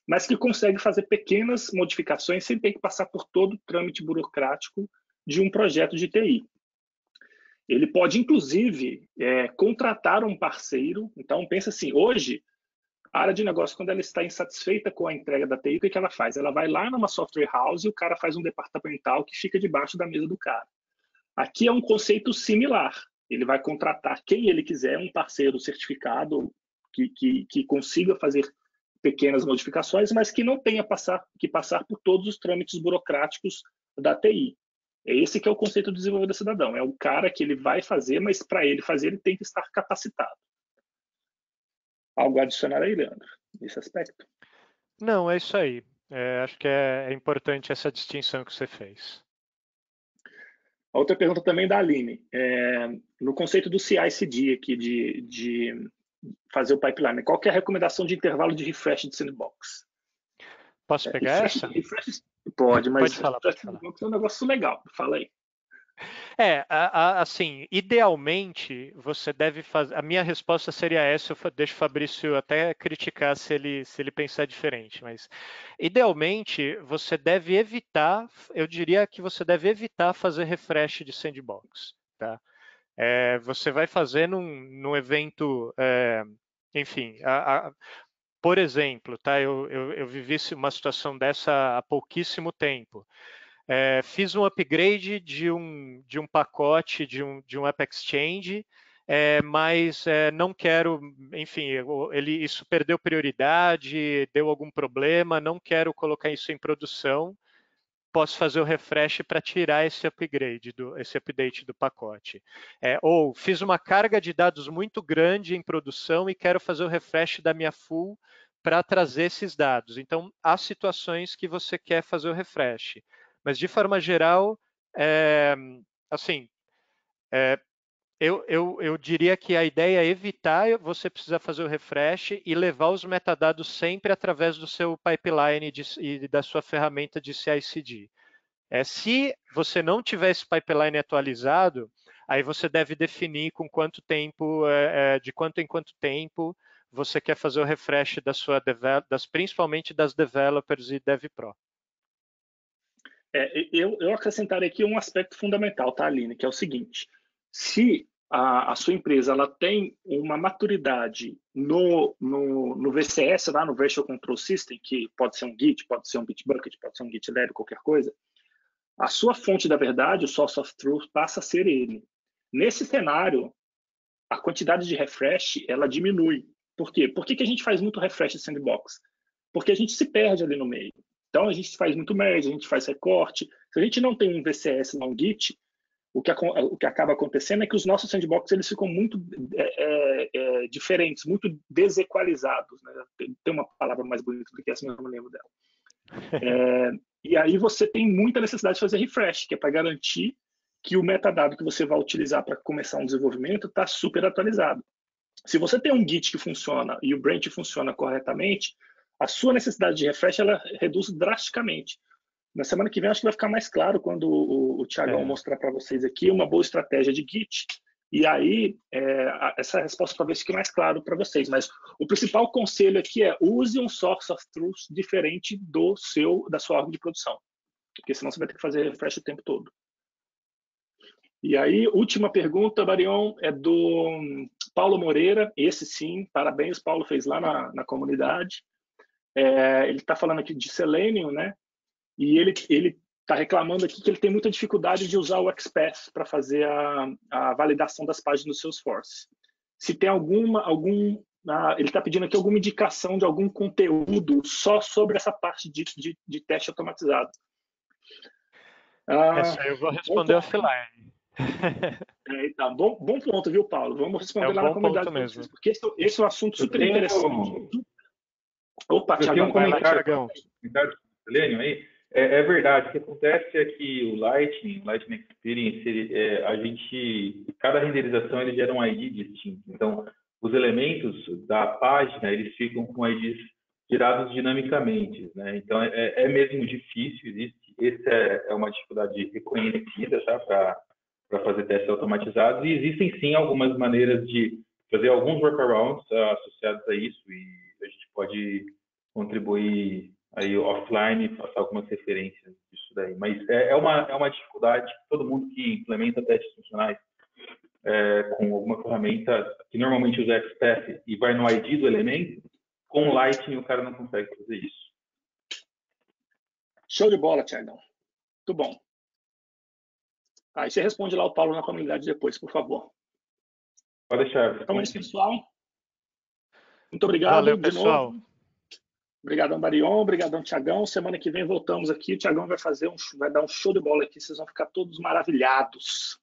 S1: mas que consegue fazer pequenas modificações sem ter que passar por todo o trâmite burocrático de um projeto de TI. Ele pode, inclusive, contratar um parceiro. Então, pensa assim, hoje, a área de negócio, quando ela está insatisfeita com a entrega da TI, o que ela faz? Ela vai lá numa software house e o cara faz um departamental que fica debaixo da mesa do cara. Aqui é um conceito similar. Ele vai contratar quem ele quiser, um parceiro certificado que consiga fazer pequenas modificações, mas que não tenha que passar por todos os trâmites burocráticos da TI. É esse que é o conceito do desenvolvedor cidadão. É o cara que ele vai fazer, mas para ele fazer, ele tem que estar capacitado. Algo a adicionar aí, Leandro, nesse aspecto?
S2: Não, é isso aí. Acho que é importante essa distinção que você fez.
S1: A outra pergunta também da Aline. No conceito do CI/CD aqui, de fazer o pipeline, qual que é a recomendação de intervalo de refresh de sandbox?
S2: Posso pegar essa?
S1: Refresh pode, mas
S2: pode falar.
S1: sandbox é um negócio legal. Fala aí.
S2: Assim, idealmente, você deve fazer... A minha resposta seria essa, eu deixo o Fabrício até criticar se ele pensar diferente, mas idealmente, você deve evitar, eu diria que você deve evitar fazer refresh de sandbox, tá? Você vai fazer num evento, enfim, por exemplo, tá? Eu vivi uma situação dessa há pouquíssimo tempo. Fiz um upgrade de um pacote de um App Exchange, mas não quero, enfim, isso perdeu prioridade, deu algum problema, não quero colocar isso em produção. Posso fazer o refresh para tirar esse update do pacote. Ou fiz uma carga de dados muito grande em produção e quero fazer o refresh da minha full para trazer esses dados. Então, há situações que você quer fazer o refresh. Mas, de forma geral, assim, eu diria que a ideia é evitar você precisar fazer o refresh e levar os metadados sempre através do seu pipeline e da sua ferramenta de CI/CD. Se você não tiver esse pipeline atualizado, aí você deve definir com quanto tempo, de quanto em quanto tempo você quer fazer o refresh principalmente das developers e DevPro.
S1: Eu acrescentaria aqui um aspecto fundamental, tá, Aline, que é o seguinte: se a sua empresa ela tem uma maturidade no VCS, lá no Version Control System, que pode ser um Git, pode ser um Bitbucket, pode ser um GitLab, qualquer coisa, a sua fonte da verdade, o source of truth, passa a ser ele. Nesse cenário, a quantidade de refresh ela diminui. Por quê? Por que a gente faz muito refresh de sandbox? Porque a gente se perde ali no meio. Então, a gente faz muito merge, a gente faz recorte. Se a gente não tem um VCS, não um Git, o que acaba acontecendo é que os nossos sandbox eles ficam muito diferentes, muito desequalizados. Né? Tem uma palavra mais bonita do que essa, mas eu não lembro dela. E aí você tem muita necessidade de fazer refresh, que é para garantir que o metadado que você vai utilizar para começar um desenvolvimento está super atualizado. Se você tem um Git que funciona e o branch funciona corretamente, a sua necessidade de refresh ela reduz drasticamente. Na semana que vem, acho que vai ficar mais claro quando o Thiagão mostrar para vocês aqui uma boa estratégia de Git. E aí, essa resposta talvez fique mais claro para vocês. Mas o principal conselho aqui é use um source of truth diferente da sua ordem de produção. Porque senão você vai ter que fazer refresh o tempo todo. E aí, última pergunta, Barion, é do Paulo Moreira. Esse sim, parabéns, Paulo fez lá na comunidade. Ele está falando aqui de Selenium, né? E ele está reclamando aqui que ele tem muita dificuldade de usar o XPath para fazer a validação das páginas do Salesforce. Se tem ele está pedindo aqui alguma indicação de algum conteúdo só sobre essa parte de teste automatizado.
S2: Essa aí eu vou responder offline.
S1: Tá. Bom ponto, viu, Paulo? Vamos responder lá na comunidade
S2: mesmo.
S1: Porque esse é um assunto super interessante. Opa, Thiagão,
S3: vai lá, Thiagão. Selenium aí. É verdade. O que acontece é que o Lightning Experience, cada renderização ele gera um ID distinto. Então, os elementos da página eles ficam com IDs gerados dinamicamente, né? Então, é mesmo difícil. Essa é uma dificuldade reconhecida, tá? Para fazer testes automatizados. E existem sim algumas maneiras de fazer alguns workarounds associados a isso e a gente pode contribuir aí offline e passar algumas referências disso daí. Mas é uma dificuldade que todo mundo que implementa testes funcionais com alguma ferramenta que normalmente usa XPath e vai no ID do elemento, com Lightning o cara não consegue fazer isso.
S1: Show de bola, Thiagão. Muito bom. Aí você responde lá o Paulo na comunidade depois, por favor.
S3: Pode deixar.
S1: Então é isso, pessoal. Muito obrigado.
S2: Valeu, pessoal.
S1: Obrigadão, Barion. Obrigadão, Thiagão. Semana que vem voltamos aqui. O Thiagão vai dar um show de bola aqui. Vocês vão ficar todos maravilhados.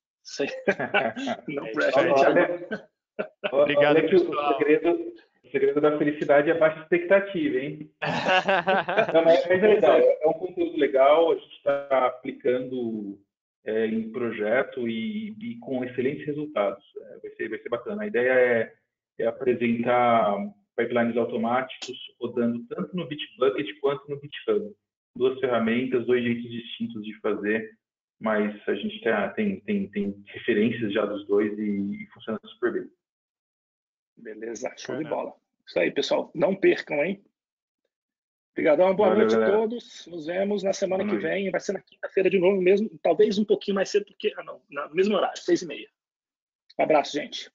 S1: Não presta, Thiagão.
S2: Obrigado,
S3: olha que o segredo da felicidade é baixa expectativa, hein? Mas é legal. É um conteúdo legal. A gente está aplicando em projeto e com excelentes resultados. Vai ser bacana. A ideia é apresentar pipelines automáticos rodando tanto no Bitbucket quanto no GitHub. Duas ferramentas, dois jeitos distintos de fazer, mas a gente tem referências já dos dois e funciona super bem.
S1: Beleza, show de bola. Isso aí, pessoal. Não percam, hein? Obrigadão, boa noite a todos. Nos vemos na semana que vem. Vai ser na quinta-feira de novo mesmo, talvez um pouquinho mais cedo, porque no mesmo horário, 6h30. Um abraço, gente.